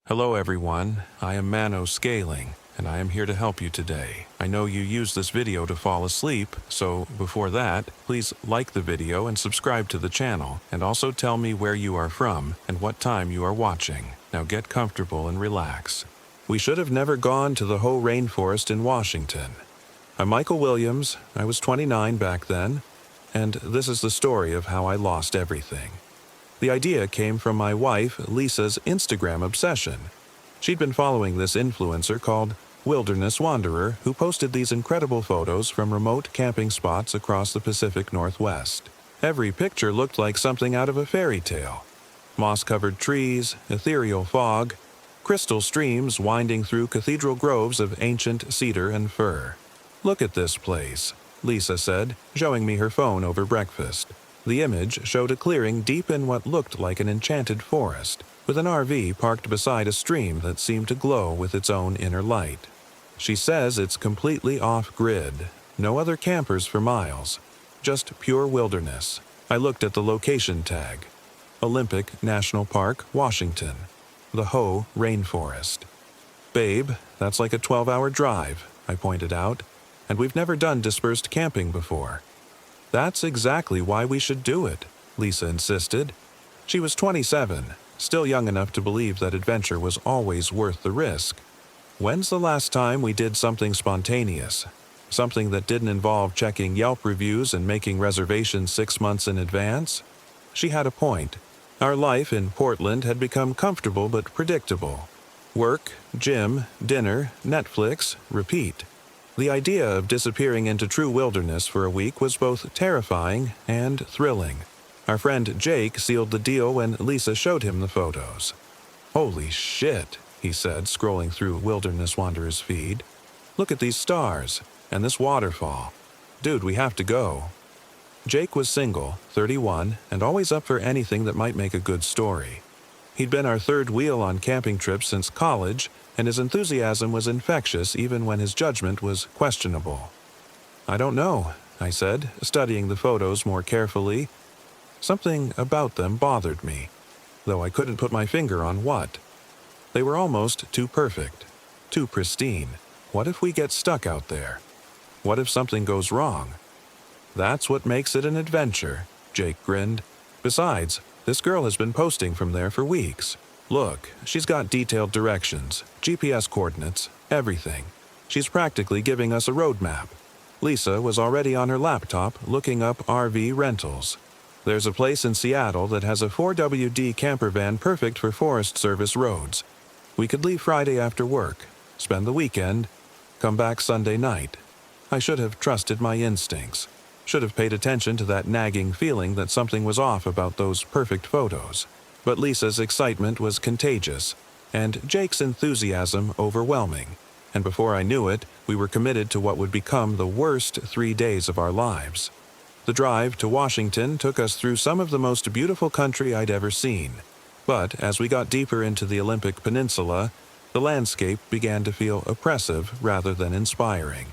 Hello everyone, I am Mano Scaling, and I am here to help you today. I know you use this video to fall asleep, so before that, please like the video and subscribe to the channel, and also tell me where you are from and what time you are watching. Now get comfortable and relax. We should have never gone to the Hoh rainforest in Washington. I'm Michael Williams, I was 29 back then, and this is the story of how I lost everything. The idea came from my wife, Lisa's Instagram obsession. She'd been following this influencer called Wilderness Wanderer, who posted these incredible photos from remote camping spots across the Pacific Northwest. Every picture looked like something out of a fairy tale. Moss-covered trees, ethereal fog, crystal streams winding through cathedral groves of ancient cedar and fir. "Look at this place," Lisa said, showing me her phone over breakfast. The image showed a clearing deep in what looked like an enchanted forest, with an RV parked beside a stream that seemed to glow with its own inner light. She says it's completely off-grid, no other campers for miles, just pure wilderness. I looked at the location tag. Olympic National Park, Washington. The Hoh Rainforest. "Babe, that's like a 12-hour drive," I pointed out, "and we've never done dispersed camping before." "That's exactly why we should do it," Lisa insisted. She was 27, still young enough to believe that adventure was always worth the risk. "When's the last time we did something spontaneous? Something that didn't involve checking Yelp reviews and making reservations 6 months in advance?" She had a point. Our life in Portland had become comfortable but predictable. Work, gym, dinner, Netflix, repeat. The idea of disappearing into true wilderness for a week was both terrifying and thrilling. Our friend Jake sealed the deal when Lisa showed him the photos. "Holy shit," he said, scrolling through Wilderness Wanderer's feed. "Look at these stars, and this waterfall. Dude, we have to go." Jake was single, 31, and always up for anything that might make a good story. He'd been our third wheel on camping trips since college, and his enthusiasm was infectious even when his judgment was questionable. "I don't know," I said, studying the photos more carefully. Something about them bothered me, though I couldn't put my finger on what. They were almost too perfect, too pristine. What if we get stuck out there? What if something goes wrong? "That's what makes it an adventure," Jake grinned. "Besides, this girl has been posting from there for weeks. Look, she's got detailed directions, GPS coordinates, everything. She's practically giving us a roadmap." Lisa was already on her laptop looking up RV rentals. "There's a place in Seattle that has a 4WD camper van perfect for Forest Service roads. We could leave Friday after work, spend the weekend, come back Sunday night." I should have trusted my instincts. Should have paid attention to that nagging feeling that something was off about those perfect photos. But Lisa's excitement was contagious, and Jake's enthusiasm overwhelming. And before I knew it, we were committed to what would become the worst 3 days of our lives. The drive to Washington took us through some of the most beautiful country I'd ever seen. But as we got deeper into the Olympic Peninsula, the landscape began to feel oppressive rather than inspiring.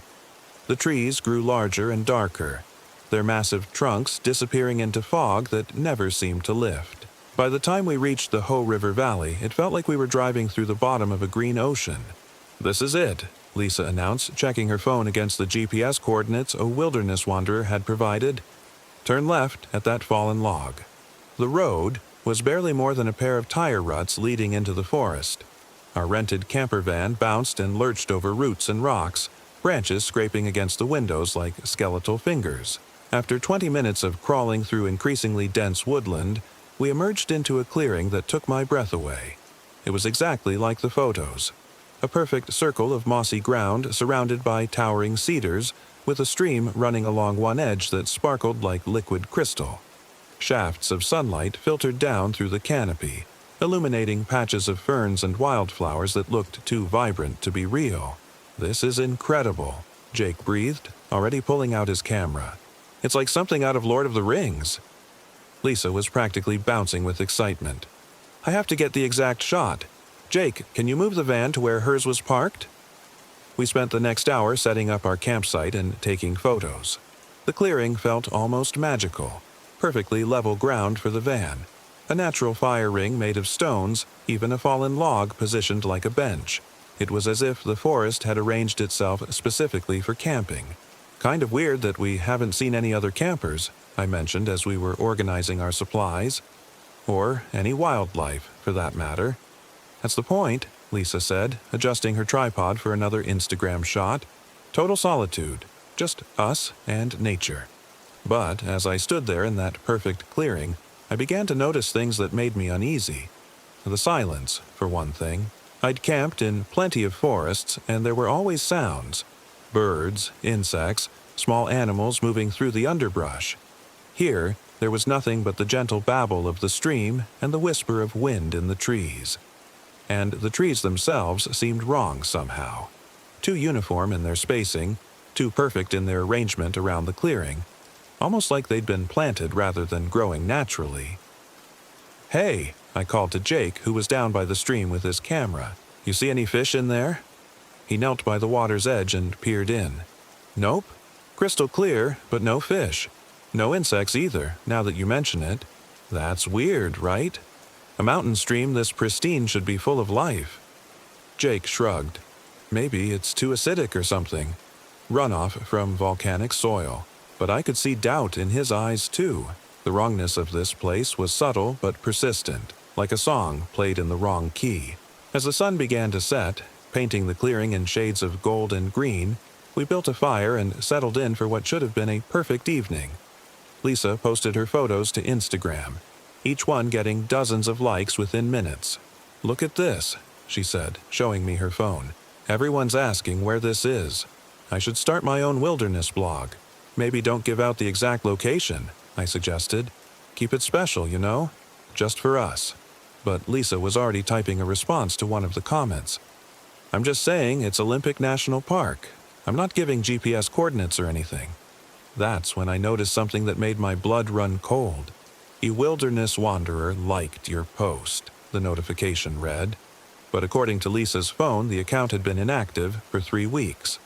The trees grew larger and darker, their massive trunks disappearing into fog that never seemed to lift. By the time we reached the Hoh River Valley, it felt like we were driving through the bottom of a green ocean. "This is it," Lisa announced, checking her phone against the GPS coordinates a Wilderness Wanderer had provided. "Turn left at that fallen log." The road was barely more than a pair of tire ruts leading into the forest. Our rented camper van bounced and lurched over roots and rocks, branches scraping against the windows like skeletal fingers. After 20 minutes of crawling through increasingly dense woodland, we emerged into a clearing that took my breath away. It was exactly like the photos. A perfect circle of mossy ground surrounded by towering cedars, with a stream running along one edge that sparkled like liquid crystal. Shafts of sunlight filtered down through the canopy, illuminating patches of ferns and wildflowers that looked too vibrant to be real. "This is incredible," Jake breathed, already pulling out his camera. "It's like something out of Lord of the Rings." Lisa was practically bouncing with excitement. "I have to get the exact shot. Jake, can you move the van to where hers was parked?" We spent the next hour setting up our campsite and taking photos. The clearing felt almost magical, perfectly level ground for the van. A natural fire ring made of stones, even a fallen log positioned like a bench. It was as if the forest had arranged itself specifically for camping. Kind of weird that we haven't seen any other campers, I mentioned as we were organizing our supplies. Or any wildlife, for that matter. That's the point, Lisa said, adjusting her tripod for another Instagram shot. Total solitude, just us and nature. But as I stood there in that perfect clearing, I began to notice things that made me uneasy. The silence, for one thing. I'd camped in plenty of forests, and there were always sounds. Birds, insects, small animals moving through the underbrush. Here, there was nothing but the gentle babble of the stream and the whisper of wind in the trees. And the trees themselves seemed wrong somehow. Too uniform in their spacing, too perfect in their arrangement around the clearing. Almost like they'd been planted rather than growing naturally. "Hey," I called to Jake, who was down by the stream with his camera. "You see any fish in there?" He knelt by the water's edge and peered in. "Nope. Crystal clear, but no fish. No insects either, now that you mention it. That's weird, right? A mountain stream this pristine should be full of life." Jake shrugged. "Maybe it's too acidic or something. Runoff from volcanic soil." But I could see doubt in his eyes too. The wrongness of this place was subtle but persistent, like a song played in the wrong key. As the sun began to set, painting the clearing in shades of gold and green, we built a fire and settled in for what should have been a perfect evening. Lisa posted her photos to Instagram, each one getting dozens of likes within minutes. "Look at this," she said, showing me her phone. "Everyone's asking where this is. I should start my own wilderness blog. Maybe don't give out the exact location," I suggested. "Keep it special, you know? Just for us." But Lisa was already typing a response to one of the comments. "I'm just saying it's Olympic National Park. I'm not giving GPS coordinates or anything." That's when I noticed something that made my blood run cold. "A wilderness wanderer liked your post," the notification read. But according to Lisa's phone, the account had been inactive for 3 weeks.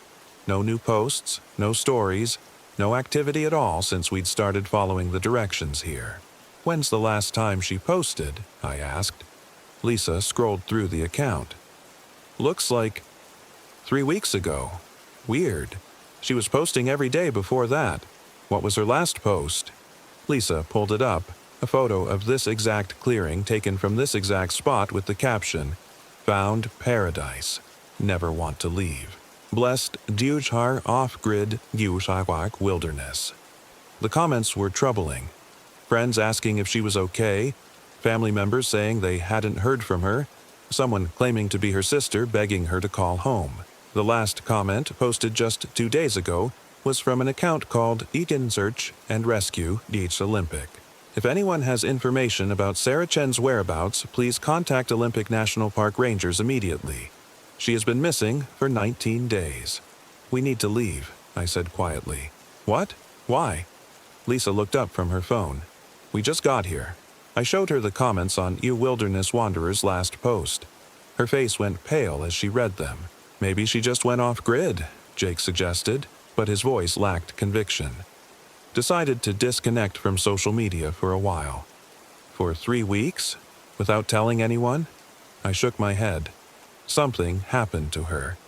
No new posts, no stories, no activity at all since we'd started following the directions here. "When's the last time she posted?" I asked. Lisa scrolled through the account. "Looks like 3 weeks ago. Weird. She was posting every day before that. What was her last post?" Lisa pulled it up, a photo of this exact clearing taken from this exact spot with the caption, "Found Paradise. Never want to leave. Blessed Duchar off-grid Duchawak wilderness." The comments were troubling. Friends asking if she was okay, family members saying they hadn't heard from her, someone claiming to be her sister begging her to call home. The last comment, posted just 2 days ago, was from an account called Eaton Search and Rescue Beach Olympic. "If anyone has information about Sarah Chen's whereabouts, please contact Olympic National Park Rangers immediately. She has been missing for 19 days. "We need to leave," I said quietly. "What? Why?" Lisa looked up from her phone. "We just got here." I showed her the comments on You Wilderness Wanderer's last post. Her face went pale as she read them. "Maybe she just went off-grid," Jake suggested, but his voice lacked conviction. Decided to disconnect from social media for a while. "For 3 weeks? Without telling anyone?" I shook my head. Something happened to her,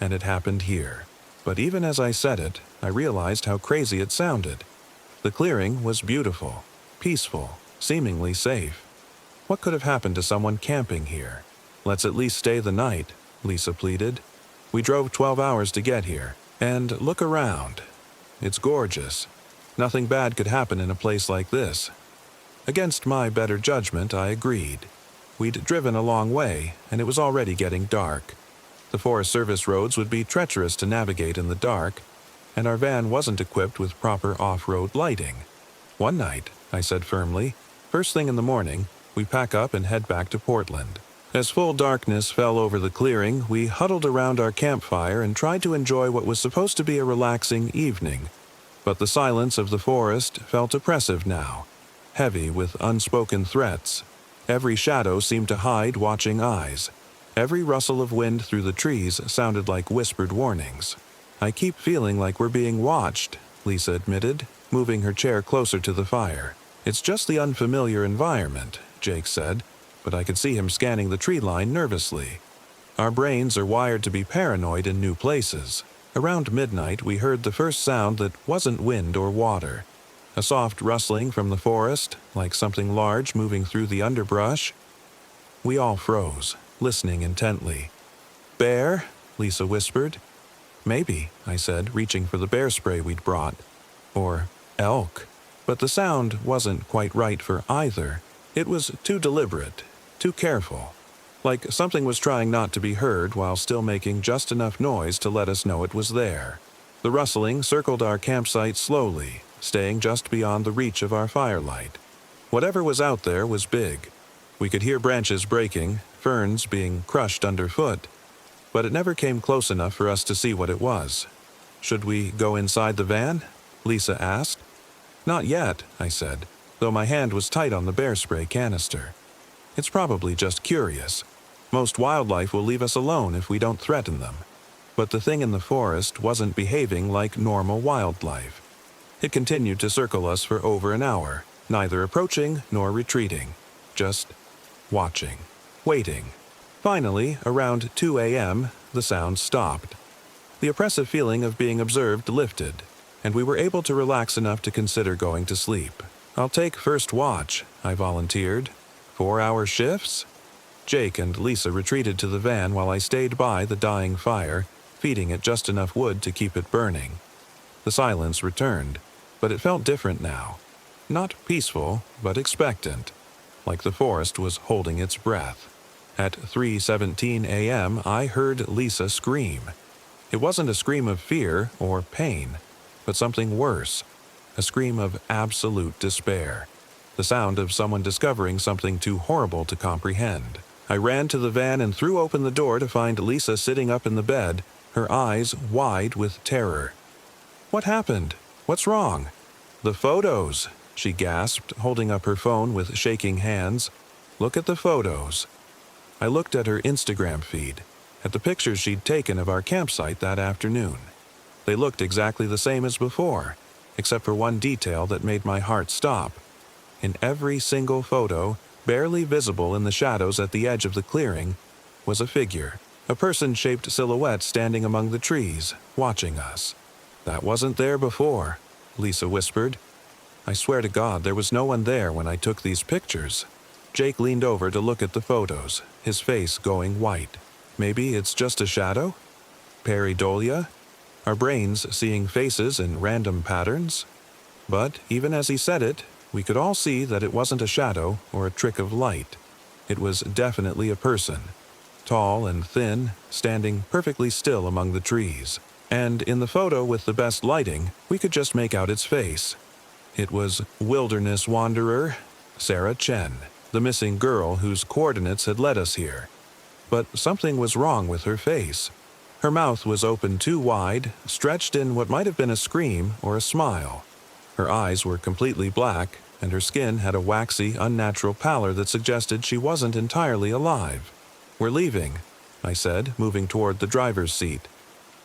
and it happened here. But even as I said it, I realized how crazy it sounded. The clearing was beautiful, peaceful, seemingly safe. What could have happened to someone camping here? "Let's at least stay the night," Lisa pleaded. "We drove 12 hours to get here, and look around. It's gorgeous. Nothing bad could happen in a place like this." Against my better judgment, I agreed. We'd driven a long way, and it was already getting dark. The Forest Service roads would be treacherous to navigate in the dark, and our van wasn't equipped with proper off-road lighting. "One night," I said firmly, "first thing in the morning, we pack up and head back to Portland." As full darkness fell over the clearing, we huddled around our campfire and tried to enjoy what was supposed to be a relaxing evening. But the silence of the forest felt oppressive now, heavy with unspoken threats. Every shadow seemed to hide watching eyes. Every rustle of wind through the trees sounded like whispered warnings. "I keep feeling like we're being watched," Lisa admitted, moving her chair closer to the fire. "It's just the unfamiliar environment, Jake said, but I could see him scanning the tree line nervously. Our brains are wired to be paranoid in new places. Around midnight, we heard the first sound that wasn't wind or water. A soft rustling from the forest, like something large moving through the underbrush. We all froze, listening intently. "Bear?" Lisa whispered. "Maybe," I said, reaching for the bear spray we'd brought. Or elk. But the sound wasn't quite right for either. It was too deliberate, too careful. Like something was trying not to be heard while still making just enough noise to let us know it was there. The rustling circled our campsite slowly, staying just beyond the reach of our firelight. Whatever was out there was big. We could hear branches breaking, ferns being crushed underfoot, but it never came close enough for us to see what it was. "Should we go inside the van?" Lisa asked. "Not yet," I said, though my hand was tight on the bear spray canister. "It's probably just curious. Most wildlife will leave us alone if we don't threaten them." But the thing in the forest wasn't behaving like normal wildlife. It continued to circle us for over an hour, neither approaching nor retreating, just watching, waiting. Finally, around 2 a.m., the sound stopped. The oppressive feeling of being observed lifted, and we were able to relax enough to consider going to sleep. "I'll take first watch," I volunteered. 4-hour shifts? Jake and Lisa retreated to the van while I stayed by the dying fire, feeding it just enough wood to keep it burning. The silence returned, but it felt different now. Not peaceful, but expectant, like the forest was holding its breath. At 3:17 a.m., I heard Lisa scream. It wasn't a scream of fear or pain, but something worse, a scream of absolute despair. The sound of someone discovering something too horrible to comprehend. I ran to the van and threw open the door to find Lisa sitting up in the bed, her eyes wide with terror. "What happened? What's wrong?" "The photos," she gasped, holding up her phone with shaking hands. "Look at the photos." I looked at her Instagram feed, at the pictures she'd taken of our campsite that afternoon. They looked exactly the same as before, except for one detail that made my heart stop. In every single photo, barely visible in the shadows at the edge of the clearing, was a figure, a person-shaped silhouette standing among the trees, watching us. "That wasn't there before," Lisa whispered. "I swear to God there was no one there when I took these pictures." Jake leaned over to look at the photos, his face going white. "Maybe it's just a shadow? Pareidolia? Our brains seeing faces in random patterns?" But even as he said it, we could all see that it wasn't a shadow or a trick of light. It was definitely a person, tall and thin, standing perfectly still among the trees. And in the photo with the best lighting, we could just make out its face. It was wilderness wanderer Sarah Chen, the missing girl whose coordinates had led us here. But something was wrong with her face. Her mouth was open too wide, stretched in what might have been a scream or a smile. Her eyes were completely black, and her skin had a waxy, unnatural pallor that suggested she wasn't entirely alive. "We're leaving," I said, moving toward the driver's seat.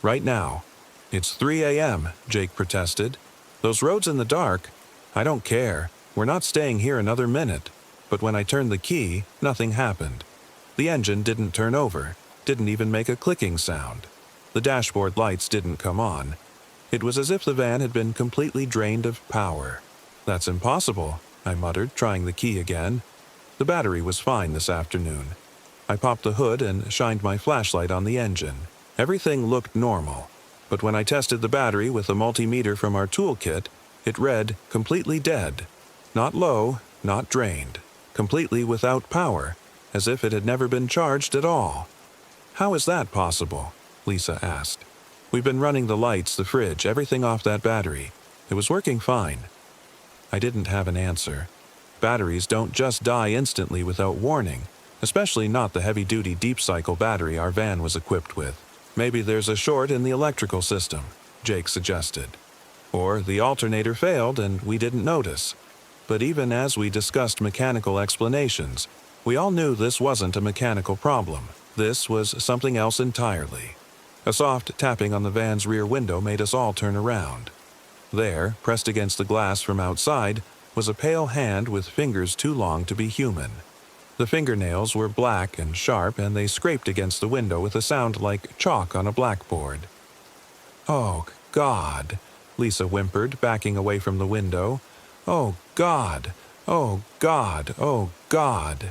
"Right now." "It's 3 a.m., Jake protested. "Those roads in the dark, I don't care. We're not staying here another minute." But when I turned the key, nothing happened. The engine didn't turn over, didn't even make a clicking sound. The dashboard lights didn't come on. It was as if the van had been completely drained of power. "That's impossible," I muttered, trying the key again. The battery was fine this afternoon. I popped the hood and shined my flashlight on the engine. Everything looked normal, but when I tested the battery with a multimeter from our toolkit, it read completely dead. Not low, not drained. Completely without power, as if it had never been charged at all. "How is that possible?" Lisa asked. "We've been running the lights, the fridge, everything off that battery. It was working fine." I didn't have an answer. Batteries don't just die instantly without warning, especially not the heavy-duty deep-cycle battery our van was equipped with. "Maybe there's a short in the electrical system," Jake suggested. "Or the alternator failed and we didn't notice." But even as we discussed mechanical explanations, we all knew this wasn't a mechanical problem. This was something else entirely. A soft tapping on the van's rear window made us all turn around. There, pressed against the glass from outside, was a pale hand with fingers too long to be human. The fingernails were black and sharp, and they scraped against the window with a sound like chalk on a blackboard. "Oh, God," Lisa whimpered, backing away from the window. "Oh, God! Oh, God! Oh, God!"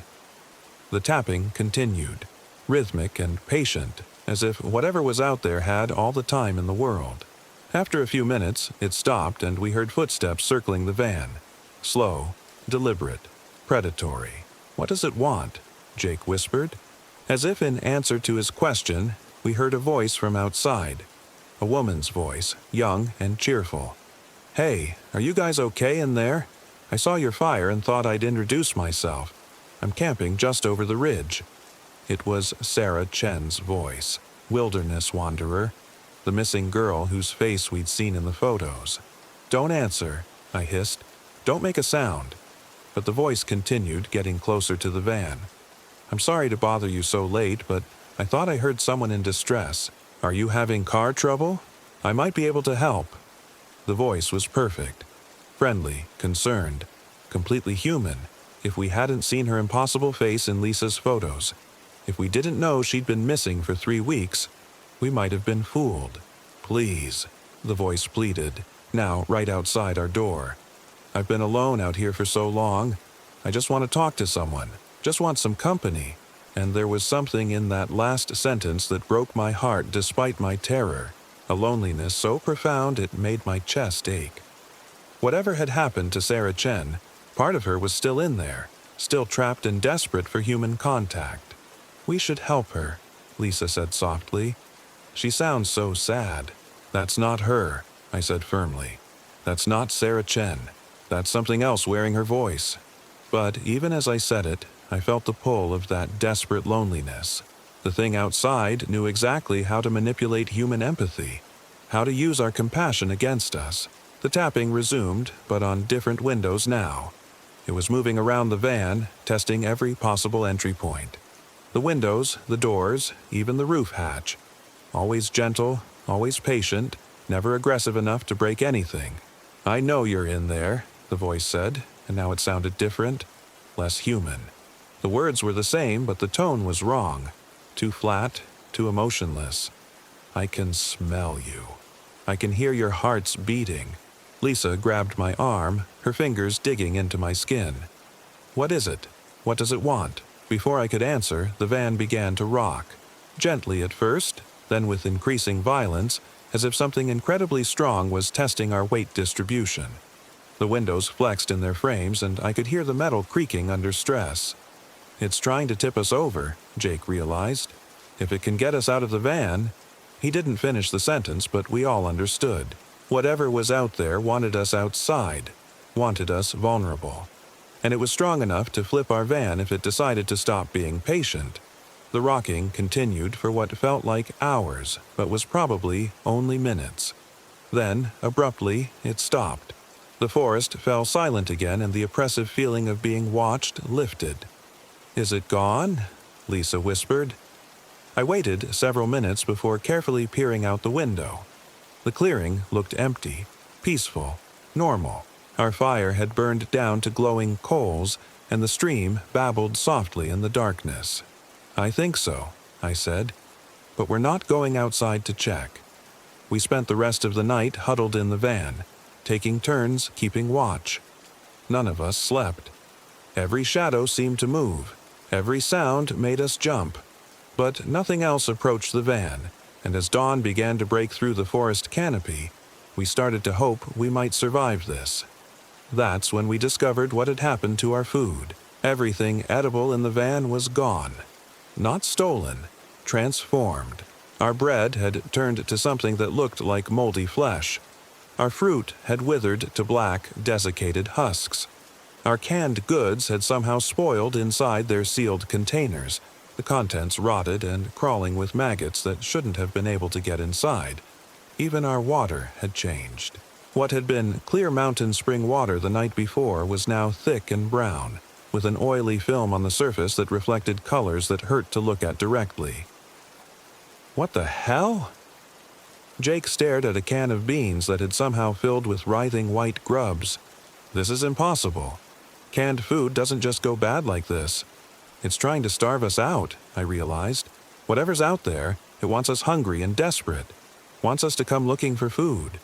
The tapping continued, rhythmic and patient, as if whatever was out there had all the time in the world. After a few minutes, it stopped and we heard footsteps circling the van. Slow, deliberate, predatory. "What does it want?" Jake whispered. As if in answer to his question, we heard a voice from outside. A woman's voice, young and cheerful. "Hey, are you guys okay in there? I saw your fire and thought I'd introduce myself. I'm camping just over the ridge." It was Sarah Chen's voice, wilderness wanderer, the missing girl whose face we'd seen in the photos. "Don't answer," I hissed. "Don't make a sound." But the voice continued, getting closer to the van. "I'm sorry to bother you so late, but I thought I heard someone in distress. Are you having car trouble? I might be able to help." The voice was perfect. Friendly, concerned, completely human, if we hadn't seen her impossible face in Lisa's photos. If we didn't know she'd been missing for 3 weeks, we might have been fooled. "Please," the voice pleaded, now right outside our door. "I've been alone out here for so long. I just want to talk to someone, just want some company." And there was something in that last sentence that broke my heart despite my terror, a loneliness so profound it made my chest ache. Whatever had happened to Sarah Chen, part of her was still in there, still trapped and desperate for human contact. "We should help her," Lisa said softly. "She sounds so sad." "That's not her," I said firmly. "That's not Sarah Chen. That's something else wearing her voice." But even as I said it, I felt the pull of that desperate loneliness. The thing outside knew exactly how to manipulate human empathy, how to use our compassion against us. The tapping resumed, but on different windows now. It was moving around the van, testing every possible entry point. The windows, the doors, even the roof hatch. Always gentle, always patient, never aggressive enough to break anything. "I know you're in there," the voice said, and now it sounded different, less human. The words were the same, but the tone was wrong. Too flat, too emotionless. "I can smell you. I can hear your hearts beating." Lisa grabbed my arm, her fingers digging into my skin. "What is it? What does it want?" Before I could answer, the van began to rock. Gently at first, then with increasing violence, as if something incredibly strong was testing our weight distribution. The windows flexed in their frames, and I could hear the metal creaking under stress. "It's trying to tip us over," Jake realized. "If it can get us out of the van—" He didn't finish the sentence, but we all understood. Whatever was out there wanted us outside, wanted us vulnerable. And it was strong enough to flip our van if it decided to stop being patient. The rocking continued for what felt like hours, but was probably only minutes. Then, abruptly, it stopped. The forest fell silent again, and the oppressive feeling of being watched lifted. "Is it gone?" Lisa whispered. I waited several minutes before carefully peering out the window. The clearing looked empty, peaceful, normal. Our fire had burned down to glowing coals, and the stream babbled softly in the darkness. "I think so," I said. "But we're not going outside to check." We spent the rest of the night huddled in the van, taking turns keeping watch. None of us slept. Every shadow seemed to move. Every sound made us jump. But nothing else approached the van, and as dawn began to break through the forest canopy, we started to hope we might survive this. That's when we discovered what had happened to our food. Everything edible in the van was gone. Not stolen, transformed. Our bread had turned to something that looked like moldy flesh. Our fruit had withered to black, desiccated husks. Our canned goods had somehow spoiled inside their sealed containers, the contents rotted and crawling with maggots that shouldn't have been able to get inside. Even our water had changed. What had been clear mountain spring water the night before was now thick and brown, with an oily film on the surface that reflected colors that hurt to look at directly. "What the hell?" Jake stared at a can of beans that had somehow filled with writhing white grubs. This is impossible. Canned food doesn't just go bad like this. It's trying to starve us out, I realized. Whatever's out there, it wants us hungry and desperate. Wants us to come looking for food.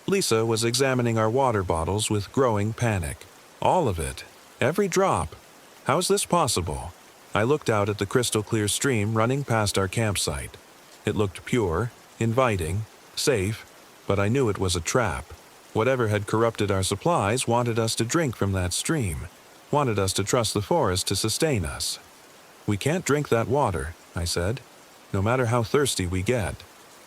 Lisa was examining our water bottles with growing panic. All of it. Every drop. How is this possible? I looked out at the crystal-clear stream running past our campsite. It looked pure, inviting, safe, but I knew it was a trap. Whatever had corrupted our supplies wanted us to drink from that stream, wanted us to trust the forest to sustain us. We can't drink that water, I said, no matter how thirsty we get.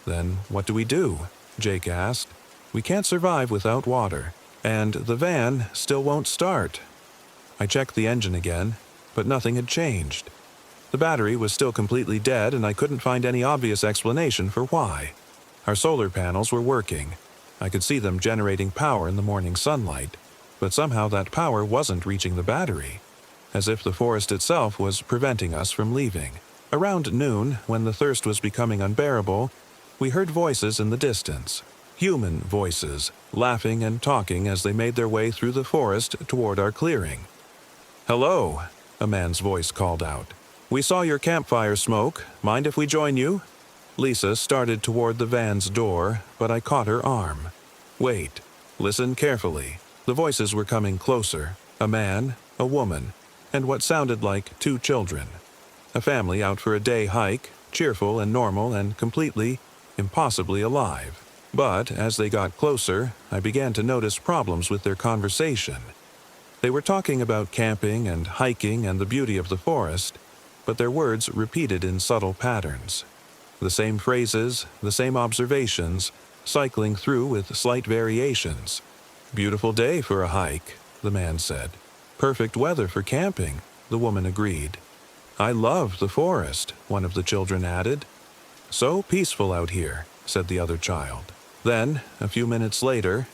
Then what do? Jake asked. We can't survive without water, and the van still won't start. I checked the engine again, but nothing had changed. The battery was still completely dead, and I couldn't find any obvious explanation for why. Our solar panels were working. I could see them generating power in the morning sunlight, but somehow that power wasn't reaching the battery, as if the forest itself was preventing us from leaving. Around noon, when the thirst was becoming unbearable, we heard voices in the distance. Human voices, laughing and talking as they made their way through the forest toward our clearing. "Hello," a man's voice called out. "We saw your campfire smoke. Mind if we join you?" Lisa started toward the van's door, but I caught her arm. "Wait. Listen carefully." The voices were coming closer. A man, a woman, and what sounded like 2 children. A family out for a day hike, cheerful and normal and completely, impossibly alive. But as they got closer, I began to notice problems with their conversation. They were talking about camping and hiking and the beauty of the forest, but their words repeated in subtle patterns. The same phrases, the same observations, cycling through with slight variations. "Beautiful day for a hike," the man said. "Perfect weather for camping," the woman agreed. "I love the forest," one of the children added. "So peaceful out here," said the other child. Then, a few minutes later,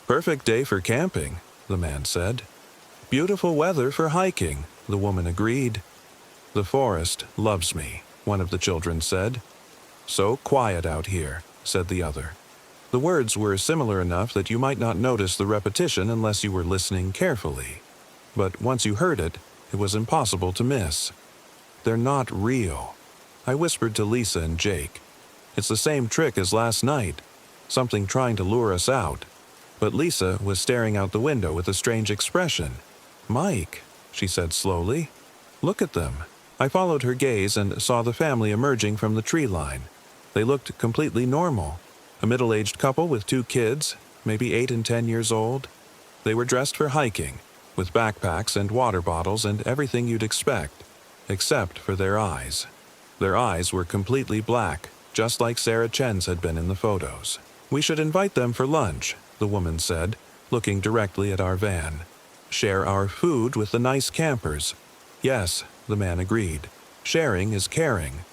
"Perfect day for camping," the man said. "Beautiful weather for hiking," the woman agreed. "The forest loves me," one of the children said. "So quiet out here," said the other. The words were similar enough that you might not notice the repetition unless you were listening carefully. But once you heard it, it was impossible to miss. "They're not real," I whispered to Lisa and Jake. "It's the same trick as last night, something trying to lure us out." But Lisa was staring out the window with a strange expression. "Mike," she said slowly, "look at them." I followed her gaze and saw the family emerging from the tree line. They looked completely normal. A middle-aged couple with 2 kids, maybe 8 and 10 years old. They were dressed for hiking, with backpacks and water bottles and everything you'd expect, except for their eyes. Their eyes were completely black, just like Sarah Chen's had been in the photos. "We should invite them for lunch," the woman said, looking directly at our van. "Share our food with the nice campers." "Yes," the man agreed. "Sharing is caring."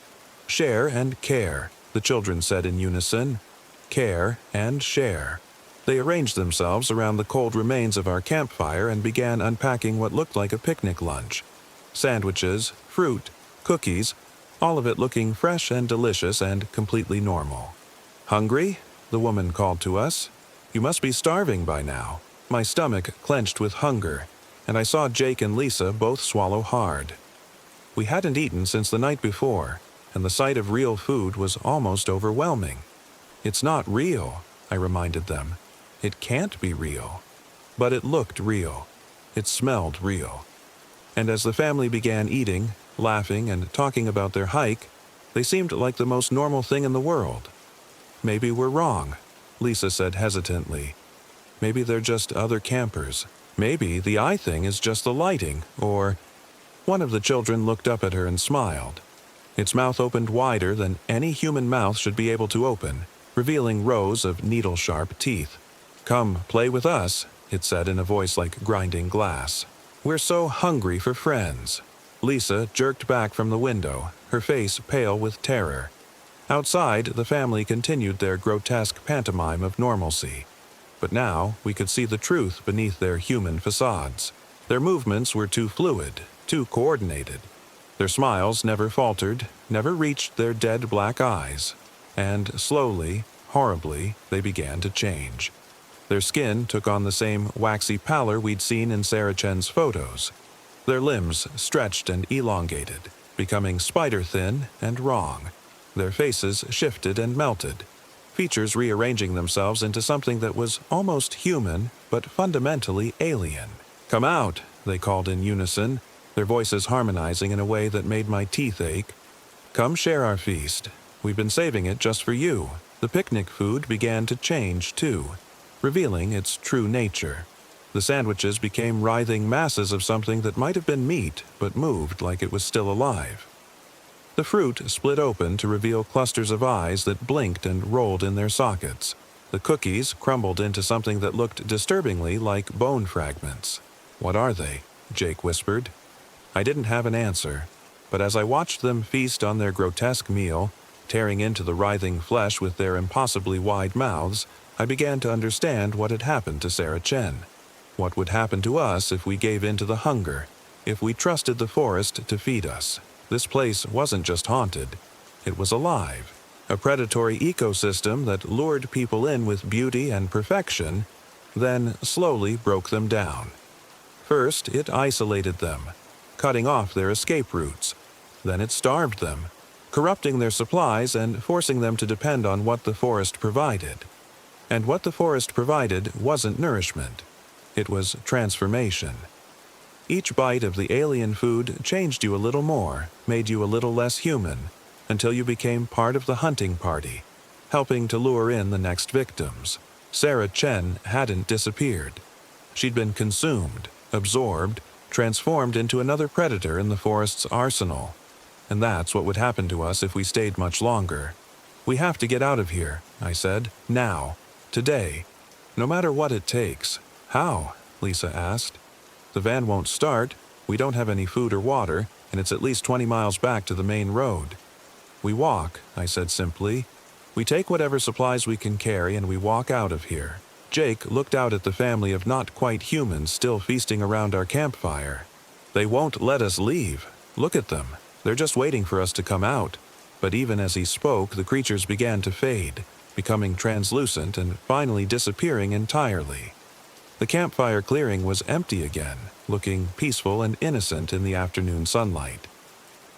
"Share and care," the children said in unison. "Care and share." They arranged themselves around the cold remains of our campfire and began unpacking what looked like a picnic lunch. Sandwiches, fruit, cookies, all of it looking fresh and delicious and completely normal. "Hungry?" the woman called to us. "You must be starving by now." My stomach clenched with hunger, and I saw Jake and Lisa both swallow hard. We hadn't eaten since the night before, and the sight of real food was almost overwhelming. "It's not real," I reminded them. "It can't be real." But it looked real. It smelled real. And as the family began eating, laughing, and talking about their hike, they seemed like the most normal thing in the world. "Maybe we're wrong," Lisa said hesitantly. "Maybe they're just other campers. Maybe the eye thing is just the lighting, or—" One of the children looked up at her and smiled. Its mouth opened wider than any human mouth should be able to open, revealing rows of needle-sharp teeth. "Come, play with us," it said in a voice like grinding glass. "We're so hungry for friends." Lisa jerked back from the window, her face pale with terror. Outside, the family continued their grotesque pantomime of normalcy. But now we could see the truth beneath their human facades. Their movements were too fluid, too coordinated. Their smiles never faltered, never reached their dead black eyes. And slowly, horribly, they began to change. Their skin took on the same waxy pallor we'd seen in Sarah Chen's photos. Their limbs stretched and elongated, becoming spider-thin and wrong. Their faces shifted and melted, features rearranging themselves into something that was almost human but fundamentally alien. "Come out," they called in unison, their voices harmonizing in a way that made my teeth ache. "Come share our feast. We've been saving it just for you." The picnic food began to change, too, revealing its true nature. The sandwiches became writhing masses of something that might have been meat, but moved like it was still alive. The fruit split open to reveal clusters of eyes that blinked and rolled in their sockets. The cookies crumbled into something that looked disturbingly like bone fragments. "What are they?" Jake whispered. I didn't have an answer, but as I watched them feast on their grotesque meal, tearing into the writhing flesh with their impossibly wide mouths, I began to understand what had happened to Sarah Chen. What would happen to us if we gave in to the hunger, if we trusted the forest to feed us. This place wasn't just haunted, it was alive. A predatory ecosystem that lured people in with beauty and perfection, then slowly broke them down. First, it isolated them, cutting off their escape routes. Then it starved them, corrupting their supplies and forcing them to depend on what the forest provided. And what the forest provided wasn't nourishment. It was transformation. Each bite of the alien food changed you a little more, made you a little less human, until you became part of the hunting party, helping to lure in the next victims. Sarah Chen hadn't disappeared. She'd been consumed, absorbed, transformed into another predator in the forest's arsenal. And that's what would happen to us if we stayed much longer. "We have to get out of here," I said. "Now. Today. No matter what it takes." "How?" Lisa asked. "The van won't start, we don't have any food or water, and it's at least 20 miles back to the main road." "We walk," I said simply. "We take whatever supplies we can carry and we walk out of here." Jake looked out at the family of not-quite-humans still feasting around our campfire. "They won't let us leave. Look at them. They're just waiting for us to come out." But even as he spoke, the creatures began to fade, becoming translucent and finally disappearing entirely. The campfire clearing was empty again, looking peaceful and innocent in the afternoon sunlight.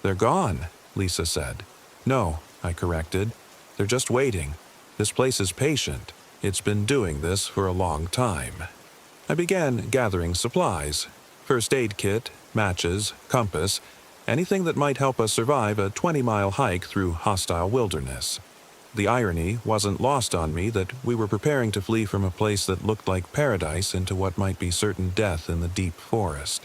"They're gone," Lisa said. "No," I corrected. "They're just waiting. This place is patient. It's been doing this for a long time." I began gathering supplies. First aid kit, matches, compass, anything that might help us survive a 20-mile hike through hostile wilderness. The irony wasn't lost on me that we were preparing to flee from a place that looked like paradise into what might be certain death in the deep forest.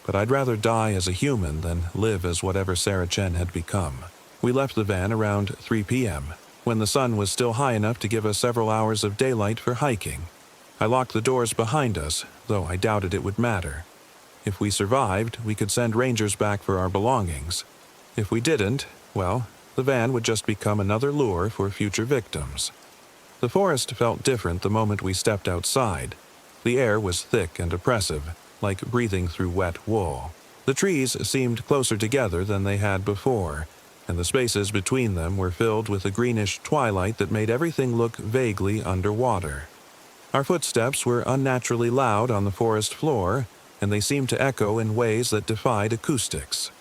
But I'd rather die as a human than live as whatever Sarah Chen had become. We left the van around 3 p.m., when the sun was still high enough to give us several hours of daylight for hiking. I locked the doors behind us, though I doubted it would matter. If we survived, we could send rangers back for our belongings. If we didn't, well, the van would just become another lure for future victims. The forest felt different the moment we stepped outside. The air was thick and oppressive, like breathing through wet wool. The trees seemed closer together than they had before, and the spaces between them were filled with a greenish twilight that made everything look vaguely underwater. Our footsteps were unnaturally loud on the forest floor, and they seemed to echo in ways that defied acoustics.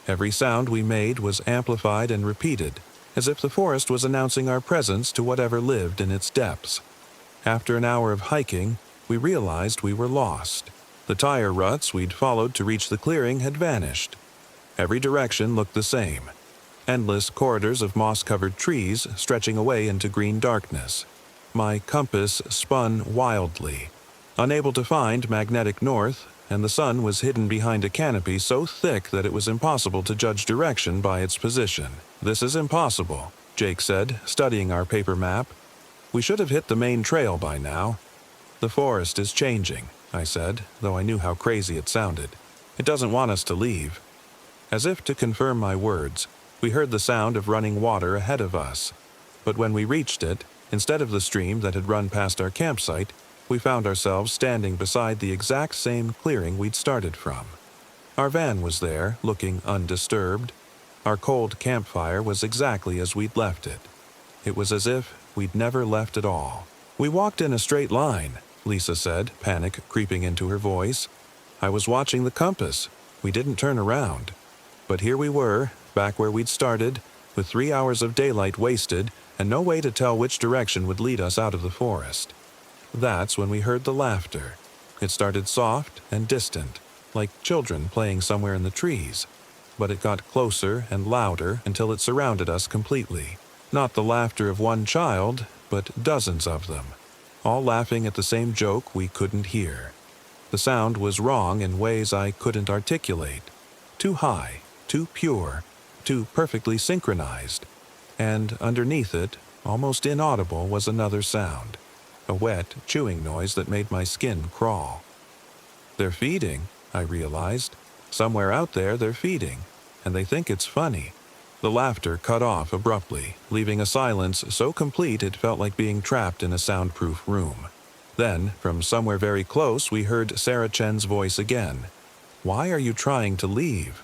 Every sound we made was amplified and repeated, as if the forest was announcing our presence to whatever lived in its depths. After an hour of hiking, we realized we were lost. The tire ruts we'd followed to reach the clearing had vanished. Every direction looked the same. Endless corridors of moss-covered trees stretching away into green darkness. My compass spun wildly, unable to find magnetic north, and the sun was hidden behind a canopy so thick that it was impossible to judge direction by its position. "This is impossible," Jake said, studying our paper map. "We should have hit the main trail by now." "The forest is changing," I said, though I knew how crazy it sounded. "It doesn't want us to leave." As if to confirm my words, we heard the sound of running water ahead of us. But when we reached it, instead of the stream that had run past our campsite, we found ourselves standing beside the exact same clearing we'd started from. Our van was there, looking undisturbed. Our cold campfire was exactly as we'd left it. It was as if we'd never left at all. We walked in a straight line, Lisa said, panic creeping into her voice. I was watching the compass. We didn't turn around. But here we were, back where we'd started, with 3 hours of daylight wasted and no way to tell which direction would lead us out of the forest. That's when we heard the laughter. It started soft and distant, like children playing somewhere in the trees. But it got closer and louder until it surrounded us completely. Not the laughter of one child, but dozens of them, all laughing at the same joke we couldn't hear. The sound was wrong in ways I couldn't articulate. Too high, too pure, too perfectly synchronized. And underneath it, almost inaudible, was another sound. A wet, chewing noise that made my skin crawl. They're feeding, I realized. Somewhere out there they're feeding, and they think it's funny. The laughter cut off abruptly, leaving a silence so complete it felt like being trapped in a soundproof room. Then, from somewhere very close, we heard Sarah Chen's voice again. "Why are you trying to leave?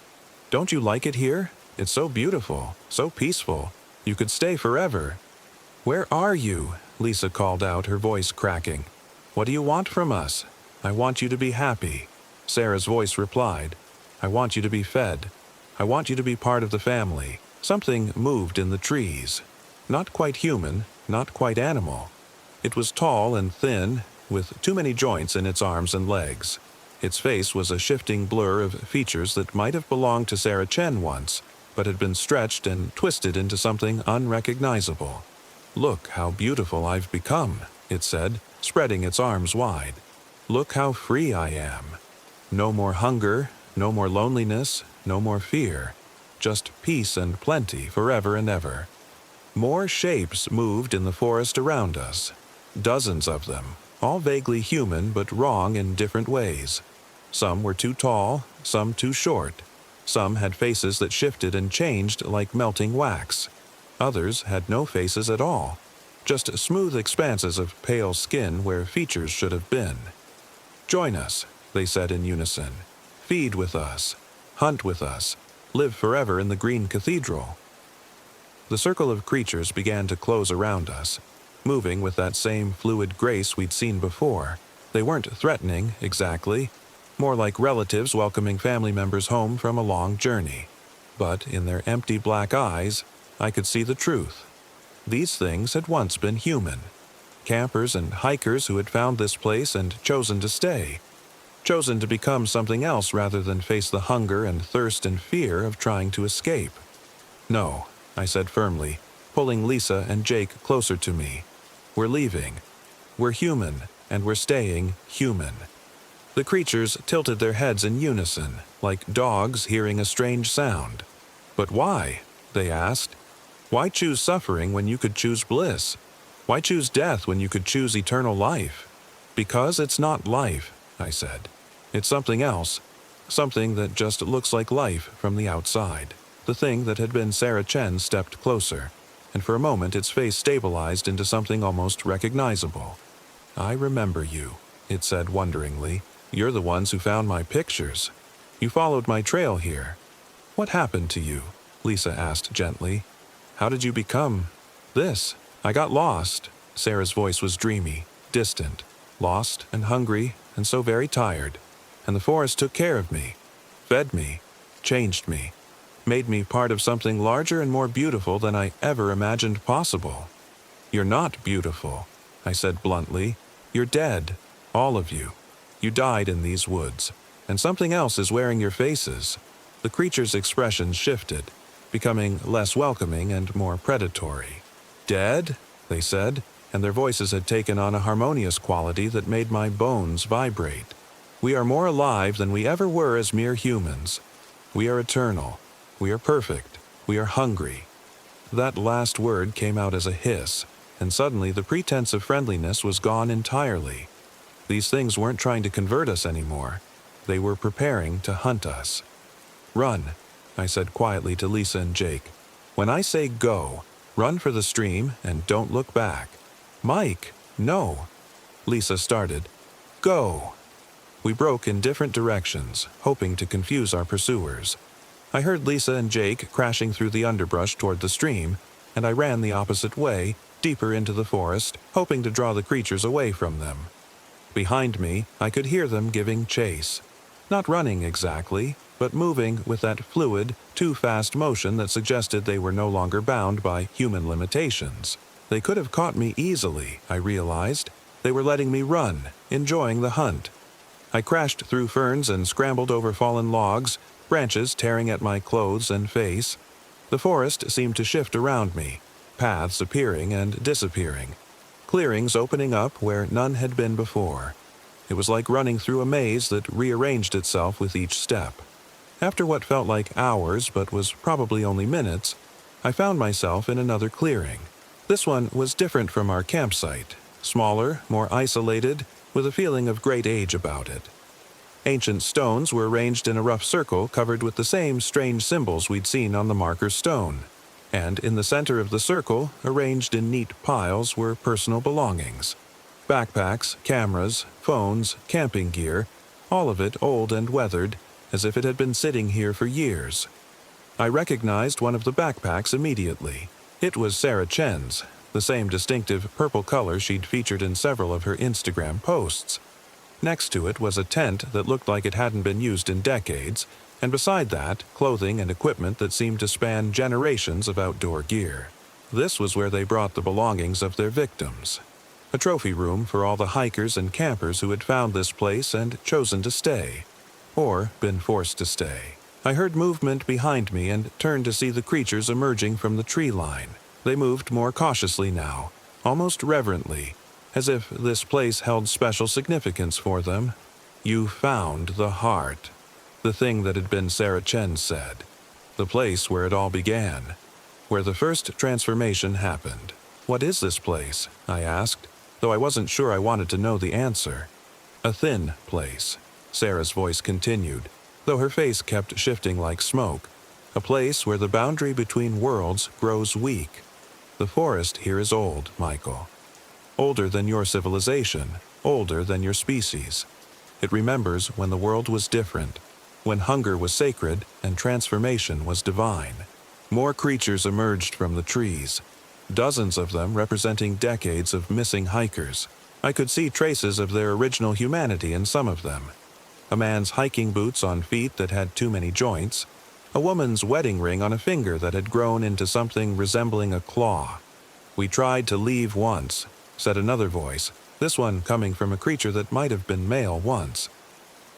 Don't you like it here? It's so beautiful, so peaceful. You could stay forever." "Where are you?" Lisa called out, her voice cracking. "What do you want from us?" "I want you to be happy." Sarah's voice replied. "I want you to be fed. I want you to be part of the family." Something moved in the trees. Not quite human, not quite animal. It was tall and thin, with too many joints in its arms and legs. Its face was a shifting blur of features that might have belonged to Sarah Chen once, but had been stretched and twisted into something unrecognizable. "Look how beautiful I've become," it said, spreading its arms wide. "Look how free I am. No more hunger, no more loneliness, no more fear. Just peace and plenty forever and ever." More shapes moved in the forest around us. Dozens of them, all vaguely human but wrong in different ways. Some were too tall, some too short. Some had faces that shifted and changed like melting wax. Others had no faces at all, just smooth expanses of pale skin where features should have been. "Join us," they said in unison. "Feed with us. Hunt with us. Live forever in the Green Cathedral." The circle of creatures began to close around us, moving with that same fluid grace we'd seen before. They weren't threatening, exactly, more like relatives welcoming family members home from a long journey. But in their empty black eyes, I could see the truth. These things had once been human. Campers and hikers who had found this place and chosen to stay. Chosen to become something else rather than face the hunger and thirst and fear of trying to escape. "No," I said firmly, pulling Lisa and Jake closer to me. "We're leaving. We're human, and we're staying human." The creatures tilted their heads in unison, like dogs hearing a strange sound. "But why?" they asked. "Why choose suffering when you could choose bliss? Why choose death when you could choose eternal life?" "Because it's not life," I said. "It's something else. Something that just looks like life from the outside." The thing that had been Sarah Chen stepped closer, and for a moment its face stabilized into something almost recognizable. "I remember you," it said wonderingly. "You're the ones who found my pictures. You followed my trail here. What happened to you?" Lisa asked gently. "How did you become this?" "I got lost." Sarah's voice was dreamy, distant, lost and hungry and so very tired. And the forest took care of me, fed me, changed me, made me part of something larger and more beautiful than I ever imagined possible. "You're not beautiful," I said bluntly. "You're dead, all of you. You died in these woods, and something else is wearing your faces." The creature's expressions shifted, becoming less welcoming and more predatory. "Dead?" they said, and their voices had taken on a harmonious quality that made my bones vibrate. "We are more alive than we ever were as mere humans. We are eternal. We are perfect. We are hungry." That last word came out as a hiss, and suddenly the pretense of friendliness was gone entirely. These things weren't trying to convert us anymore. They were preparing to hunt us. "Run," I said quietly to Lisa and Jake. "When I say go, run for the stream and don't look back." "Mike, no." Lisa started. "Go." We broke in different directions, hoping to confuse our pursuers. I heard Lisa and Jake crashing through the underbrush toward the stream, and I ran the opposite way, deeper into the forest, hoping to draw the creatures away from them. Behind me, I could hear them giving chase. Not running exactly, but moving with that fluid, too-fast motion that suggested they were no longer bound by human limitations. They could have caught me easily, I realized. They were letting me run, enjoying the hunt. I crashed through ferns and scrambled over fallen logs, branches tearing at my clothes and face. The forest seemed to shift around me, paths appearing and disappearing, clearings opening up where none had been before. It was like running through a maze that rearranged itself with each step. After what felt like hours but was probably only minutes, I found myself in another clearing. This one was different from our campsite, smaller, more isolated, with a feeling of great age about it. Ancient stones were arranged in a rough circle covered with the same strange symbols we'd seen on the marker stone, and in the center of the circle, arranged in neat piles, were personal belongings. Backpacks, cameras, phones, camping gear, all of it old and weathered, as if it had been sitting here for years. I recognized one of the backpacks immediately. It was Sarah Chen's, the same distinctive purple color she'd featured in several of her Instagram posts. Next to it was a tent that looked like it hadn't been used in decades, and beside that, clothing and equipment that seemed to span generations of outdoor gear. This was where they brought the belongings of their victims. A trophy room for all the hikers and campers who had found this place and chosen to stay, or been forced to stay. I heard movement behind me and turned to see the creatures emerging from the tree line. They moved more cautiously now, almost reverently, as if this place held special significance for them. You found the heart, the thing that had been Sarah Chen said, the place where it all began, where the first transformation happened. What is this place? I asked, though I wasn't sure I wanted to know the answer. A thin place, Sarah's voice continued, though her face kept shifting like smoke. A place where the boundary between worlds grows weak. The forest here is old, Michael. Older than your civilization, older than your species. It remembers when the world was different, when hunger was sacred and transformation was divine. More creatures emerged from the trees, dozens of them representing decades of missing hikers. I could see traces of their original humanity in some of them. A man's hiking boots on feet that had too many joints, a woman's wedding ring on a finger that had grown into something resembling a claw. We tried to leave once, said another voice, this one coming from a creature that might have been male once.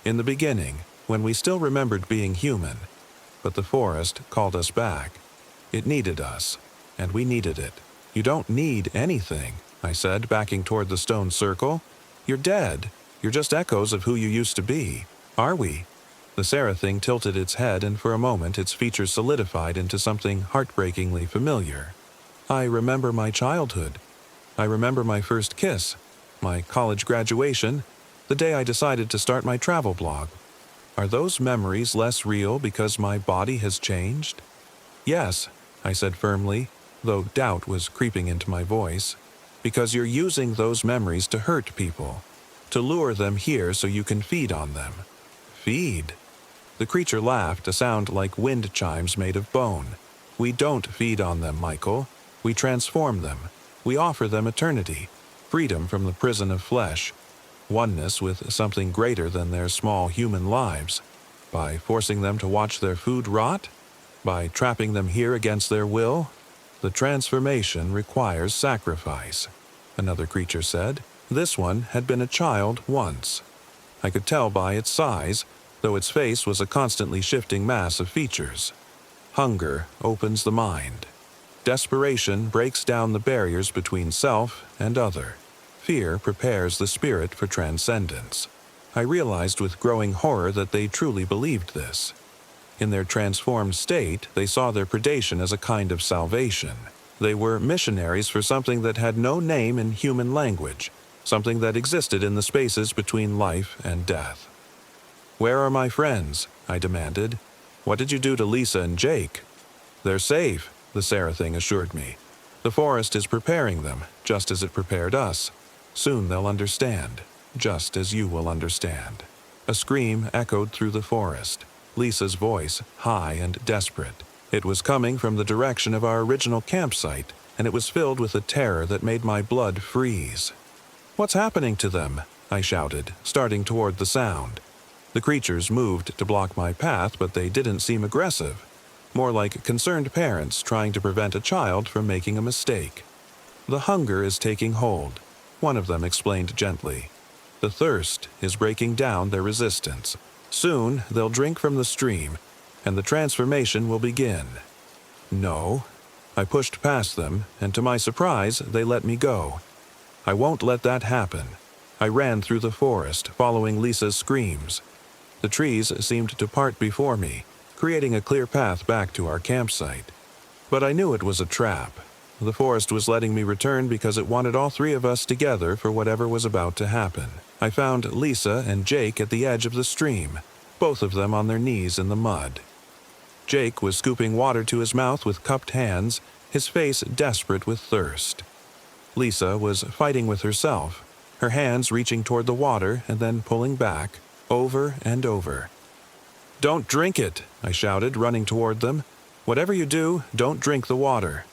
In the beginning, when we still remembered being human, but the forest called us back. It needed us, and we needed it. You don't need anything, I said, backing toward the stone circle. You're dead. You're just echoes of who you used to be. Are we? The Sarah thing tilted its head, and for a moment its features solidified into something heartbreakingly familiar. I remember my childhood. I remember my first kiss, my college graduation, the day I decided to start my travel blog. Are those memories less real because my body has changed? Yes, I said firmly, though doubt was creeping into my voice, because you're using those memories to hurt people, to lure them here so you can feed on them. Feed? The creature laughed, a sound like wind chimes made of bone. We don't feed on them, Michael. We transform them. We offer them eternity, freedom from the prison of flesh, oneness with something greater than their small human lives. By forcing them to watch their food rot? By trapping them here against their will? The transformation requires sacrifice, another creature said. This one had been a child once. I could tell by its size, though its face was a constantly shifting mass of features. Hunger opens the mind. Desperation breaks down the barriers between self and other. Fear prepares the spirit for transcendence. I realized with growing horror that they truly believed this. In their transformed state, they saw their predation as a kind of salvation. They were missionaries for something that had no name in human language, something that existed in the spaces between life and death. "Where are my friends?" I demanded. "What did you do to Lisa and Jake?" "They're safe," the Sarah thing assured me. "The forest is preparing them, just as it prepared us. Soon they'll understand, just as you will understand." A scream echoed through the forest, Lisa's voice high and desperate. It was coming from the direction of our original campsite, and it was filled with a terror that made my blood freeze. "What's happening to them?" I shouted, starting toward the sound. The creatures moved to block my path, but they didn't seem aggressive. More like concerned parents trying to prevent a child from making a mistake. "The hunger is taking hold," one of them explained gently. "The thirst is breaking down their resistance. Soon they'll drink from the stream, and the transformation will begin." "No." I pushed past them, and to my surprise, they let me go. "I won't let that happen." I ran through the forest, following Lisa's screams. The trees seemed to part before me, creating a clear path back to our campsite. But I knew it was a trap. The forest was letting me return because it wanted all three of us together for whatever was about to happen. I found Lisa and Jake at the edge of the stream, both of them on their knees in the mud. Jake was scooping water to his mouth with cupped hands, his face desperate with thirst. Lisa was fighting with herself, her hands reaching toward the water and then pulling back, over and over. "Don't drink it," I shouted, running toward them. "Whatever you do, don't drink the water."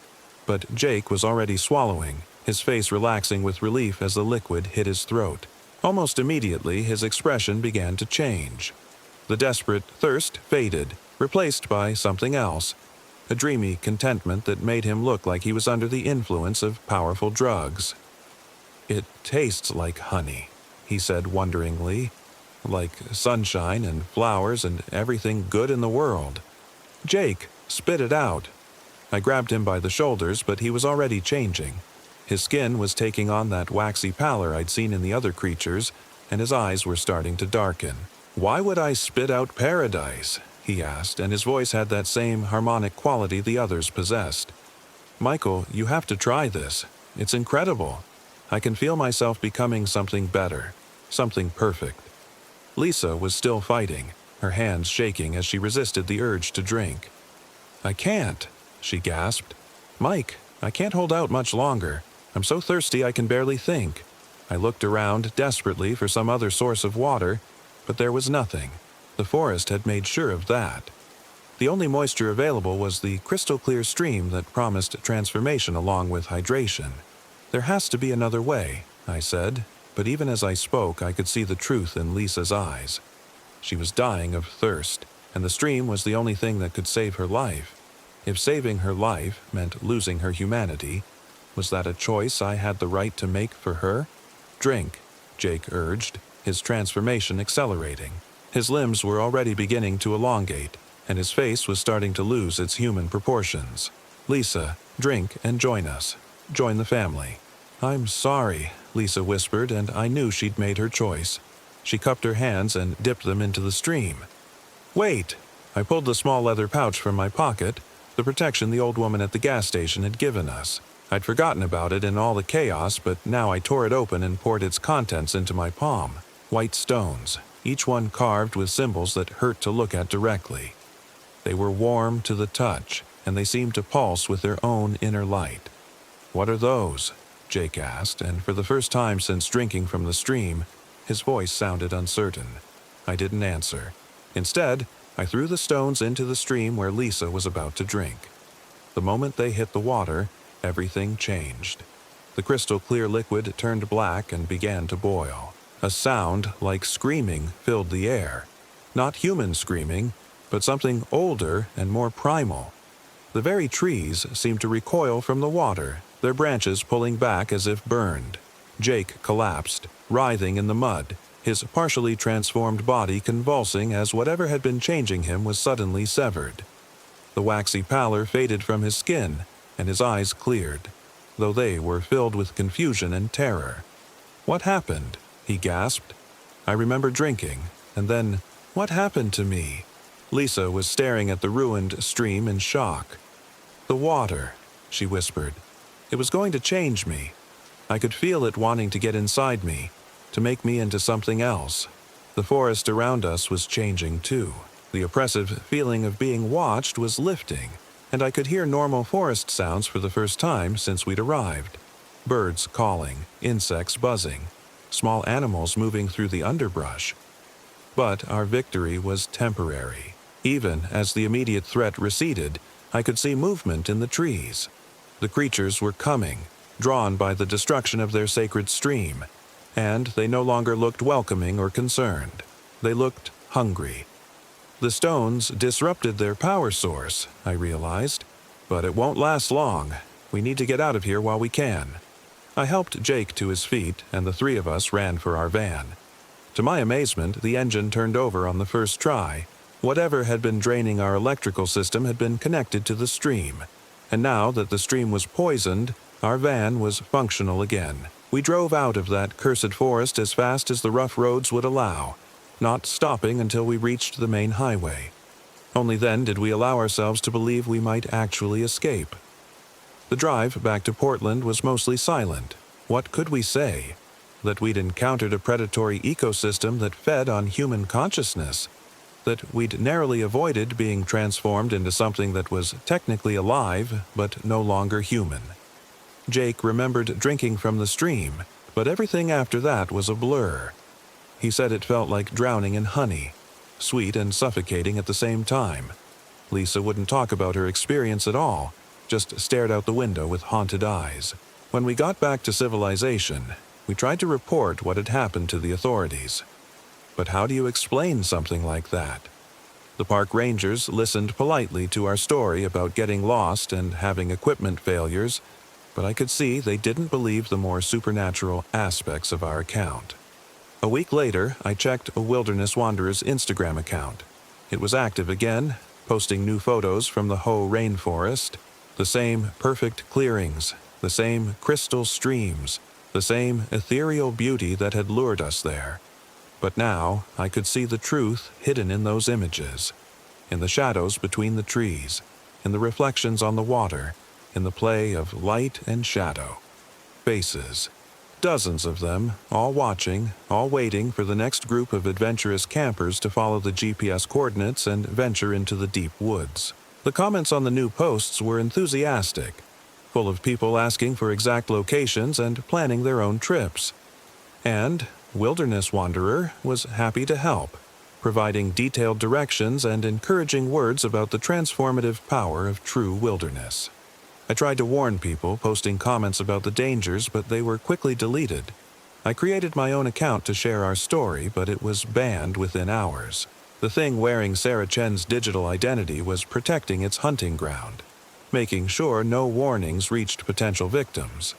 But Jake was already swallowing, his face relaxing with relief as the liquid hit his throat. Almost immediately, his expression began to change. The desperate thirst faded, replaced by something else, a dreamy contentment that made him look like he was under the influence of powerful drugs. "It tastes like honey," he said wonderingly, "like sunshine and flowers and everything good in the world." "Jake, spit it out." I grabbed him by the shoulders, but he was already changing. His skin was taking on that waxy pallor I'd seen in the other creatures, and his eyes were starting to darken. "Why would I spit out paradise?" he asked, and his voice had that same harmonic quality the others possessed. "Michael, you have to try this. It's incredible. I can feel myself becoming something better, something perfect." Lisa was still fighting, her hands shaking as she resisted the urge to drink. "I can't," she gasped. "Mike, I can't hold out much longer. I'm so thirsty I can barely think." I looked around desperately for some other source of water, but there was nothing. The forest had made sure of that. The only moisture available was the crystal-clear stream that promised transformation along with hydration. "There has to be another way," I said, but even as I spoke, I could see the truth in Lisa's eyes. She was dying of thirst, and the stream was the only thing that could save her life. If saving her life meant losing her humanity, was that a choice I had the right to make for her? "Drink," Jake urged, his transformation accelerating. His limbs were already beginning to elongate, and his face was starting to lose its human proportions. "Lisa, drink and join us. Join the family." "I'm sorry," Lisa whispered, and I knew she'd made her choice. She cupped her hands and dipped them into the stream. "Wait!" I pulled the small leather pouch from my pocket, the protection the old woman at the gas station had given us. I'd forgotten about it in all the chaos, but now I tore it open and poured its contents into my palm. White stones, each one carved with symbols that hurt to look at directly. They were warm to the touch, and they seemed to pulse with their own inner light. "What are those?" Jake asked, and for the first time since drinking from the stream, his voice sounded uncertain. I didn't answer. Instead, I threw the stones into the stream where Lisa was about to drink. The moment they hit the water, everything changed. The crystal-clear liquid turned black and began to boil. A sound like screaming filled the air. Not human screaming, but something older and more primal. The very trees seemed to recoil from the water, their branches pulling back as if burned. Jake collapsed, writhing in the mud, his partially transformed body convulsing as whatever had been changing him was suddenly severed. The waxy pallor faded from his skin, and his eyes cleared, though they were filled with confusion and terror. "What happened?" he gasped. I remember drinking, and then, "What happened to me?" Lisa was staring at the ruined stream in shock. "The water," she whispered. "It was going to change me. I could feel it wanting to get inside me, to make me into something else." The forest around us was changing too. The oppressive feeling of being watched was lifting, and I could hear normal forest sounds for the first time since we'd arrived. Birds calling, insects buzzing, small animals moving through the underbrush. But our victory was temporary. Even as the immediate threat receded, I could see movement in the trees. The creatures were coming, drawn by the destruction of their sacred stream, and they no longer looked welcoming or concerned. They looked hungry. The stones disrupted their power source, I realized, but it won't last long. We need to get out of here while we can. I helped Jake to his feet, and the three of us ran for our van. To my amazement, the engine turned over on the first try. Whatever had been draining our electrical system had been connected to the stream, and now that the stream was poisoned, our van was functional again. We drove out of that cursed forest as fast as the rough roads would allow, not stopping until we reached the main highway. Only then did we allow ourselves to believe we might actually escape. The drive back to Portland was mostly silent. What could we say? That we'd encountered a predatory ecosystem that fed on human consciousness, that we'd narrowly avoided being transformed into something that was technically alive but no longer human. Jake remembered drinking from the stream, but everything after that was a blur. He said it felt like drowning in honey, sweet and suffocating at the same time. Lisa wouldn't talk about her experience at all, just stared out the window with haunted eyes. When we got back to civilization, we tried to report what had happened to the authorities. But how do you explain something like that? The park rangers listened politely to our story about getting lost and having equipment failures, but I could see they didn't believe the more supernatural aspects of our account. A week later, I checked a Wilderness Wanderer's Instagram account. It was active again, posting new photos from the Hoh rainforest, the same perfect clearings, the same crystal streams, the same ethereal beauty that had lured us there. But now I could see the truth hidden in those images, in the shadows between the trees, in the reflections on the water, in the play of light and shadow. Faces. Dozens of them, all watching, all waiting for the next group of adventurous campers to follow the GPS coordinates and venture into the deep woods. The comments on the new posts were enthusiastic, full of people asking for exact locations and planning their own trips. And Wilderness Wanderer was happy to help, providing detailed directions and encouraging words about the transformative power of true wilderness. I tried to warn people, posting comments about the dangers, but they were quickly deleted. I created my own account to share our story, but it was banned within hours. The thing wearing Sarah Chen's digital identity was protecting its hunting ground, making sure no warnings reached potential victims.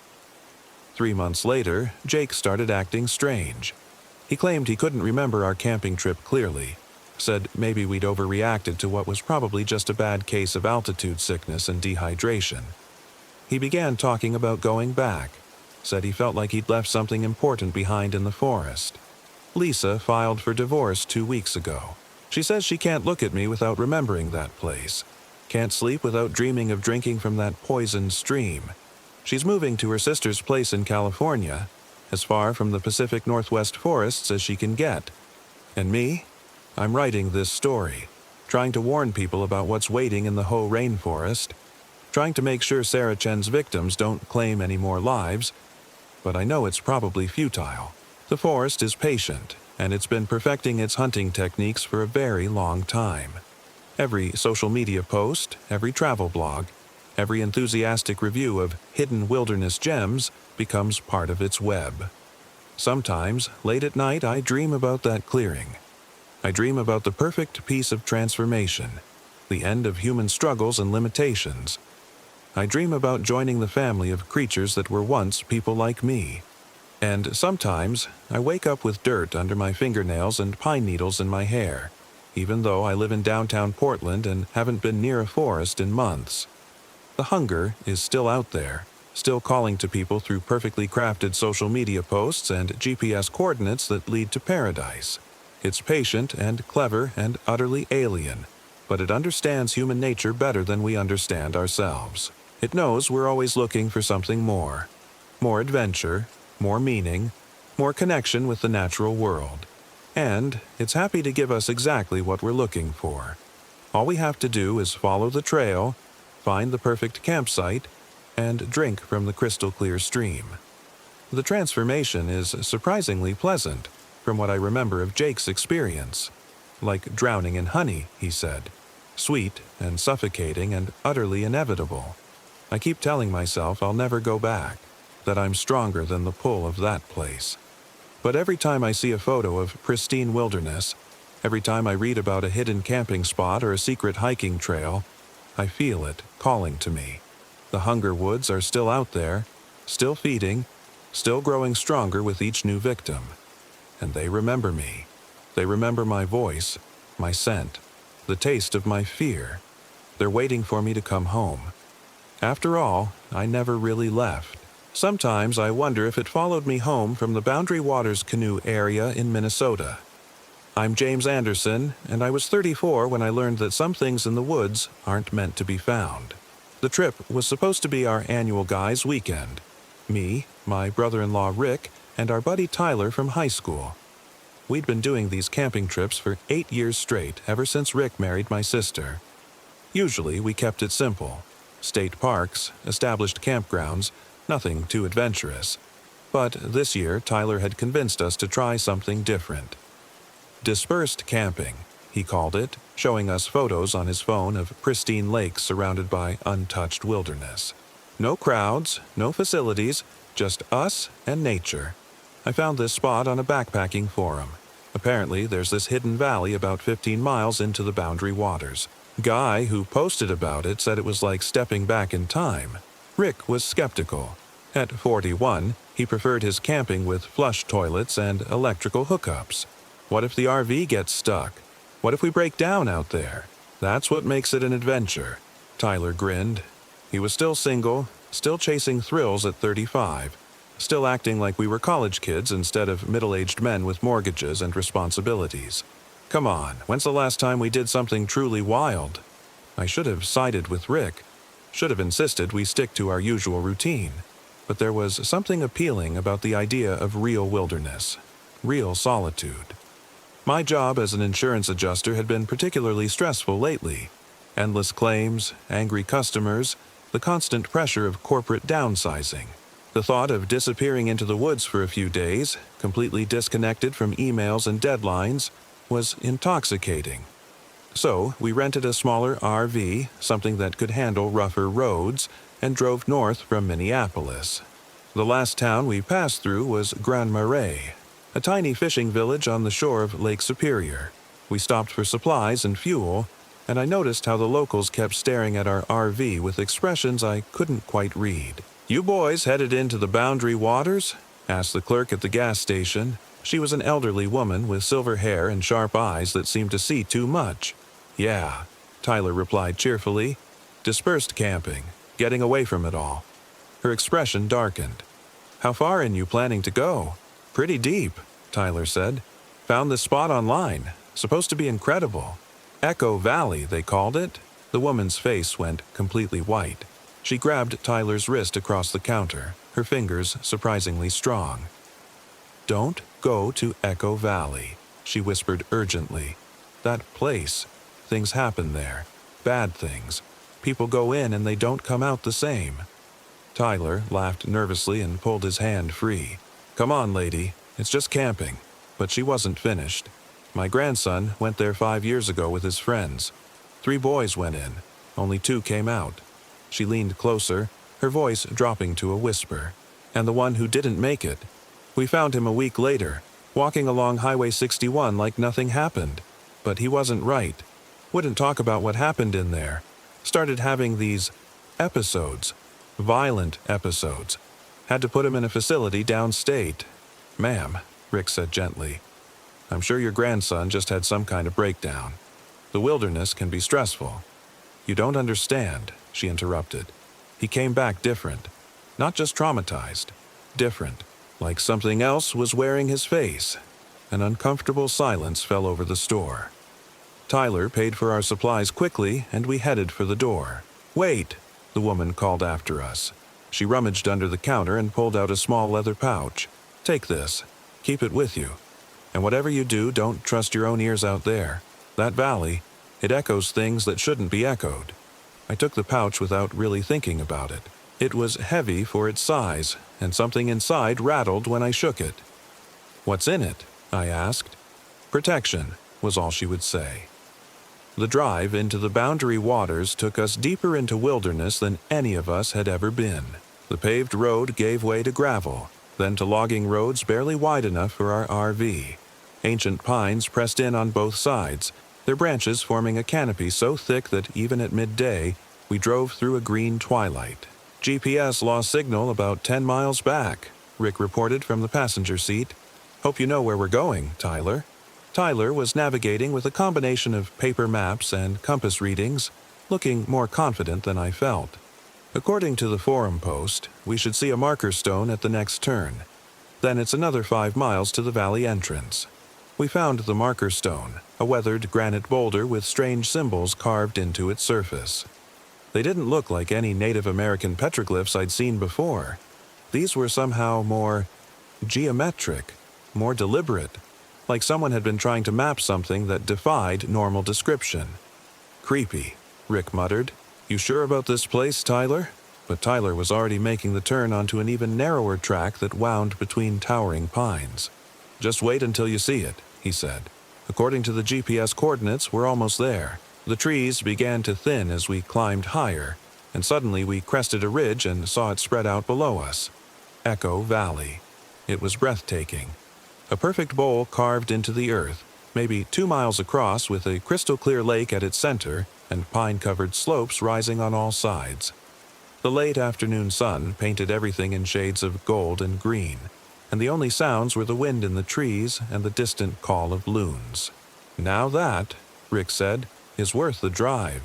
3 months later, Jake started acting strange. He claimed he couldn't remember our camping trip clearly, said maybe we'd overreacted to what was probably just a bad case of altitude sickness and dehydration. He began talking about going back, said he felt like he'd left something important behind in the forest. Lisa filed for divorce 2 weeks ago. She says she can't look at me without remembering that place, can't sleep without dreaming of drinking from that poisoned stream. She's moving to her sister's place in California, as far from the Pacific Northwest forests as she can get. And me? I'm writing this story, trying to warn people about what's waiting in the Hoh rainforest, trying to make sure Sarah Chen's victims don't claim any more lives, but I know it's probably futile. The forest is patient, and it's been perfecting its hunting techniques for a very long time. Every social media post, every travel blog, every enthusiastic review of hidden wilderness gems becomes part of its web. Sometimes, late at night, I dream about that clearing. I dream about the perfect piece of transformation, the end of human struggles and limitations. I dream about joining the family of creatures that were once people like me. And sometimes, I wake up with dirt under my fingernails and pine needles in my hair, even though I live in downtown Portland and haven't been near a forest in months. The hunger is still out there, still calling to people through perfectly crafted social media posts and GPS coordinates that lead to paradise. It's patient and clever and utterly alien, but it understands human nature better than we understand ourselves. It knows we're always looking for something more. More adventure, more meaning, more connection with the natural world. And it's happy to give us exactly what we're looking for. All we have to do is follow the trail, find the perfect campsite, and drink from the crystal clear stream. The transformation is surprisingly pleasant, from what I remember of Jake's experience. Like drowning in honey, he said. Sweet and suffocating and utterly inevitable. I keep telling myself I'll never go back, that I'm stronger than the pull of that place. But every time I see a photo of pristine wilderness, every time I read about a hidden camping spot or a secret hiking trail, I feel it calling to me. The hunger woods are still out there, still feeding, still growing stronger with each new victim. And they remember me. They remember my voice, my scent, the taste of my fear. They're waiting for me to come home. After all, I never really left. Sometimes I wonder if it followed me home from the Boundary Waters canoe area in Minnesota. I'm James Anderson, and I was 34 when I learned that some things in the woods aren't meant to be found. The trip was supposed to be our annual guys' weekend. Me, my brother-in-law Rick, and our buddy Tyler from high school. We'd been doing these camping trips for 8 years straight ever since Rick married my sister. Usually we kept it simple. State parks, established campgrounds, nothing too adventurous. But this year Tyler had convinced us to try something different. Dispersed camping, he called it, showing us photos on his phone of pristine lakes surrounded by untouched wilderness. No crowds, no facilities, just us and nature. I found this spot on a backpacking forum. Apparently, there's this hidden valley about 15 miles into the Boundary Waters. Guy who posted about it said it was like stepping back in time. Rick was skeptical. At 41, he preferred his camping with flush toilets and electrical hookups. What if the RV gets stuck? What if we break down out there? That's what makes it an adventure. Tyler grinned. He was still single, still chasing thrills at 35, still acting like we were college kids instead of middle-aged men with mortgages and responsibilities. Come on, when's the last time we did something truly wild? I should have sided with Rick. Should have insisted we stick to our usual routine. But there was something appealing about the idea of real wilderness, real solitude. My job as an insurance adjuster had been particularly stressful lately. Endless claims, angry customers, the constant pressure of corporate downsizing. The thought of disappearing into the woods for a few days, completely disconnected from emails and deadlines, was intoxicating. So we rented a smaller RV, something that could handle rougher roads, and drove north from Minneapolis. The last town we passed through was Grand Marais, a tiny fishing village on the shore of Lake Superior. We stopped for supplies and fuel, and I noticed how the locals kept staring at our RV with expressions I couldn't quite read. "You boys headed into the Boundary Waters?" asked the clerk at the gas station. She was an elderly woman with silver hair and sharp eyes that seemed to see too much. "Yeah," Tyler replied cheerfully. "Dispersed camping, getting away from it all." Her expression darkened. "How far in you planning to go?" "Pretty deep," Tyler said. "Found this spot online. Supposed to be incredible. Echo Valley, they called it." The woman's face went completely white. She grabbed Tyler's wrist across the counter, her fingers surprisingly strong. "Don't go to Echo Valley," she whispered urgently. "That place. Things happen there. Bad things. People go in and they don't come out the same." Tyler laughed nervously and pulled his hand free. "Come on, lady. It's just camping." But she wasn't finished. "My grandson went there 5 years ago with his friends. 3 boys went in. Only 2 came out." She leaned closer, her voice dropping to a whisper. "And the one who didn't make it, we found him a week later, walking along Highway 61 like nothing happened. But he wasn't right. Wouldn't talk about what happened in there. Started having these episodes. Violent episodes. Had to put him in a facility downstate." "Ma'am," Rick said gently, "I'm sure your grandson just had some kind of breakdown. The wilderness can be stressful." "You don't understand," she interrupted. "He came back different. Not just traumatized. Different. Like something else was wearing his face." An uncomfortable silence fell over the store. Tyler paid for our supplies quickly, and we headed for the door. "Wait," the woman called after us. She rummaged under the counter and pulled out a small leather pouch. "Take this. Keep it with you. And whatever you do, don't trust your own ears out there. That valley, it echoes things that shouldn't be echoed." I took the pouch without really thinking about it. It was heavy for its size, and something inside rattled when I shook it. "What's in it?" I asked. "Protection," was all she would say. The drive into the Boundary Waters took us deeper into wilderness than any of us had ever been. The paved road gave way to gravel, then to logging roads barely wide enough for our RV. Ancient pines pressed in on both sides, their branches forming a canopy so thick that even at midday, we drove through a green twilight. GPS lost signal about 10 miles back, Rick reported from the passenger seat. Hope you know where we're going, Tyler. Tyler was navigating with a combination of paper maps and compass readings, looking more confident than I felt. According to the forum post, we should see a marker stone at the next turn. Then it's another 5 miles to the valley entrance. We found the marker stone, a weathered granite boulder with strange symbols carved into its surface. They didn't look like any Native American petroglyphs I'd seen before. These were somehow more geometric, more deliberate, like someone had been trying to map something that defied normal description. Creepy, Rick muttered. You sure about this place, Tyler? But Tyler was already making the turn onto an even narrower track that wound between towering pines. Just wait until you see it, he said. According to the GPS coordinates, we're almost there. The trees began to thin as we climbed higher, and suddenly we crested a ridge and saw it spread out below us. Echo Valley. It was breathtaking. A perfect bowl carved into the earth, maybe 2 miles across with a crystal-clear lake at its center and pine-covered slopes rising on all sides. The late afternoon sun painted everything in shades of gold and green, and the only sounds were the wind in the trees and the distant call of loons. Now that, Rick said, is worth the drive.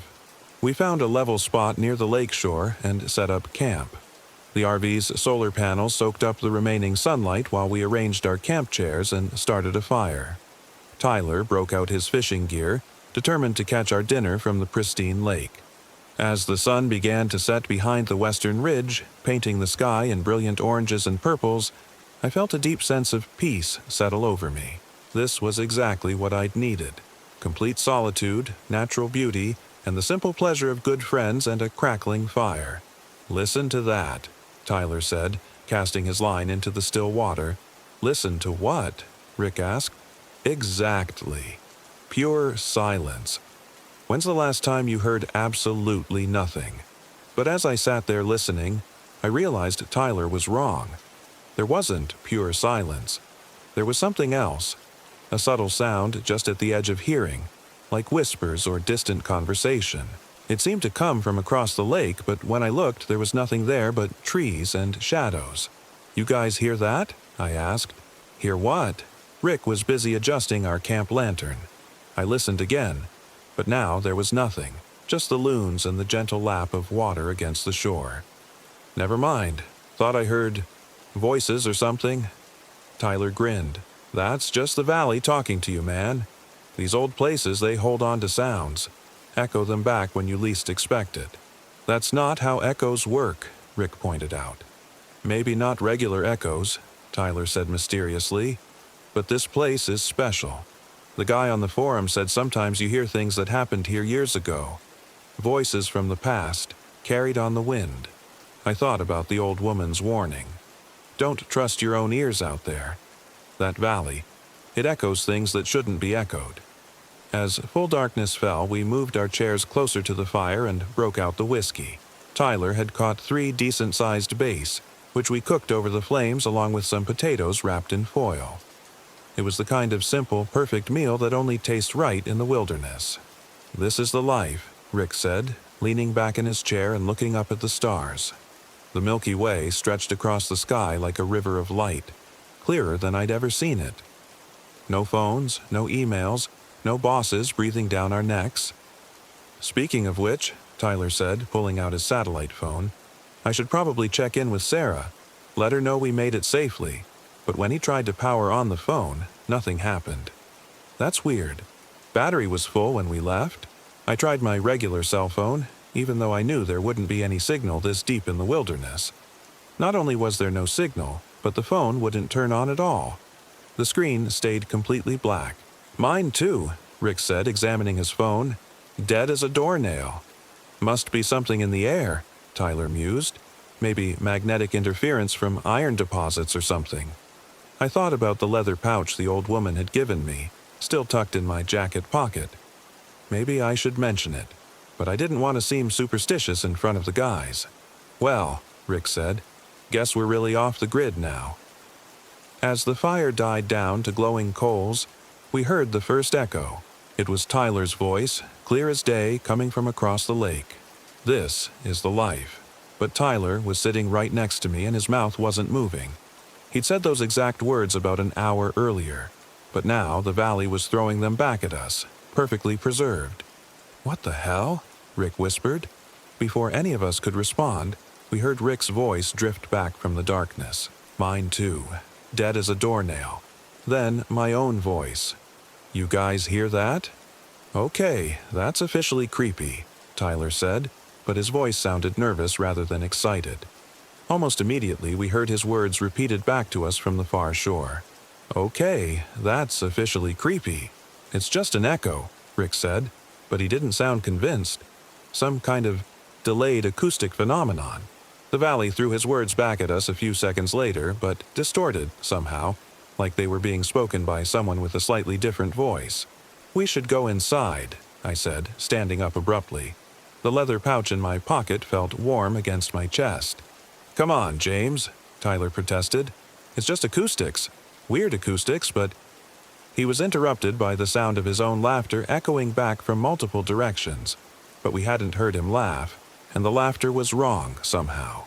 We found a level spot near the lake shore and set up camp. The RV's solar panels soaked up the remaining sunlight while we arranged our camp chairs and started a fire. Tyler broke out his fishing gear, determined to catch our dinner from the pristine lake. As the sun began to set behind the western ridge, painting the sky in brilliant oranges and purples, I felt a deep sense of peace settle over me. This was exactly what I'd needed. Complete solitude, natural beauty, and the simple pleasure of good friends and a crackling fire. Listen to that, Tyler said, casting his line into the still water. Listen to what? Rick asked. Exactly. Pure silence. When's the last time you heard absolutely nothing? But as I sat there listening, I realized Tyler was wrong. There wasn't pure silence. There was something else. A subtle sound just at the edge of hearing, like whispers or distant conversation. It seemed to come from across the lake, but when I looked, there was nothing there but trees and shadows. You guys hear that? I asked. Hear what? Rick was busy adjusting our camp lantern. I listened again, but now there was nothing, just the loons and the gentle lap of water against the shore. Never mind. Thought I heard voices or something. Tyler grinned. That's just the valley talking to you, man. These old places, they hold on to sounds. Echo them back when you least expect it. That's not how echoes work, Rick pointed out. Maybe not regular echoes, Tyler said mysteriously, but this place is special. The guy on the forum said sometimes you hear things that happened here years ago. Voices from the past, carried on the wind. I thought about the old woman's warning. Don't trust your own ears out there. That valley, it echoes things that shouldn't be echoed. As full darkness fell, we moved our chairs closer to the fire and broke out the whiskey. Tyler had caught 3 decent-sized bass, which we cooked over the flames along with some potatoes wrapped in foil. It was the kind of simple, perfect meal that only tastes right in the wilderness. This is the life, Rick said, leaning back in his chair and looking up at the stars. The Milky Way stretched across the sky like a river of light, clearer than I'd ever seen it. No phones, no emails, no bosses breathing down our necks. Speaking of which, Tyler said, pulling out his satellite phone, I should probably check in with Sarah, let her know we made it safely, but when he tried to power on the phone, nothing happened. That's weird. Battery was full when we left. I tried my regular cell phone, even though I knew there wouldn't be any signal this deep in the wilderness. Not only was there no signal, but the phone wouldn't turn on at all. The screen stayed completely black. Mine too, Rick said, examining his phone. Dead as a doornail. Must be something in the air, Tyler mused. Maybe magnetic interference from iron deposits or something. I thought about the leather pouch the old woman had given me, still tucked in my jacket pocket. maybe I should mention it, but I didn't want to seem superstitious in front of the guys. Well, Rick said, guess we're really off the grid now. As the fire died down to glowing coals, we heard the first echo. It was Tyler's voice, clear as day, coming from across the lake. This is the life. But Tyler was sitting right next to me and his mouth wasn't moving. He'd said those exact words about an hour earlier, but now the valley was throwing them back at us, perfectly preserved. What the hell? Rick whispered. Before any of us could respond, we heard Rick's voice drift back from the darkness. Mine too, dead as a doornail. Then my own voice. You guys hear that? Okay, that's officially creepy, Tyler said, but his voice sounded nervous rather than excited. Almost immediately, we heard his words repeated back to us from the far shore. Okay, that's officially creepy. It's just an echo, Rick said, but he didn't sound convinced. Some kind of delayed acoustic phenomenon. The valley threw his words back at us a few seconds later, but distorted somehow, like they were being spoken by someone with a slightly different voice. We should go inside, I said, standing up abruptly. The leather pouch in my pocket felt warm against my chest. Come on, James, Tyler protested. It's just acoustics. Weird acoustics, but... He was interrupted by the sound of his own laughter echoing back from multiple directions. But we hadn't heard him laugh, and the laughter was wrong somehow.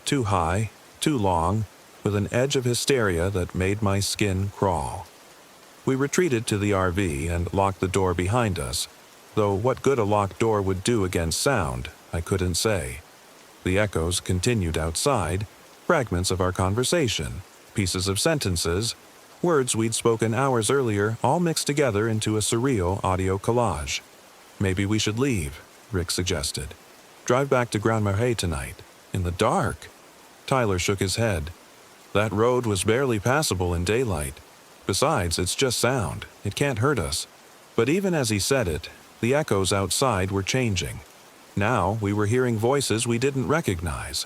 Too high, too long, with an edge of hysteria that made my skin crawl. We retreated to the RV and locked the door behind us, though what good a locked door would do against sound, I couldn't say. The echoes continued outside, fragments of our conversation, pieces of sentences, words we'd spoken hours earlier, all mixed together into a surreal audio collage. Maybe we should leave, Rick suggested. Drive back to Grand Marais tonight. In the dark. Tyler shook his head. That road was barely passable in daylight. Besides, it's just sound. It can't hurt us. But even as he said it, the echoes outside were changing. Now we were hearing voices we didn't recognize.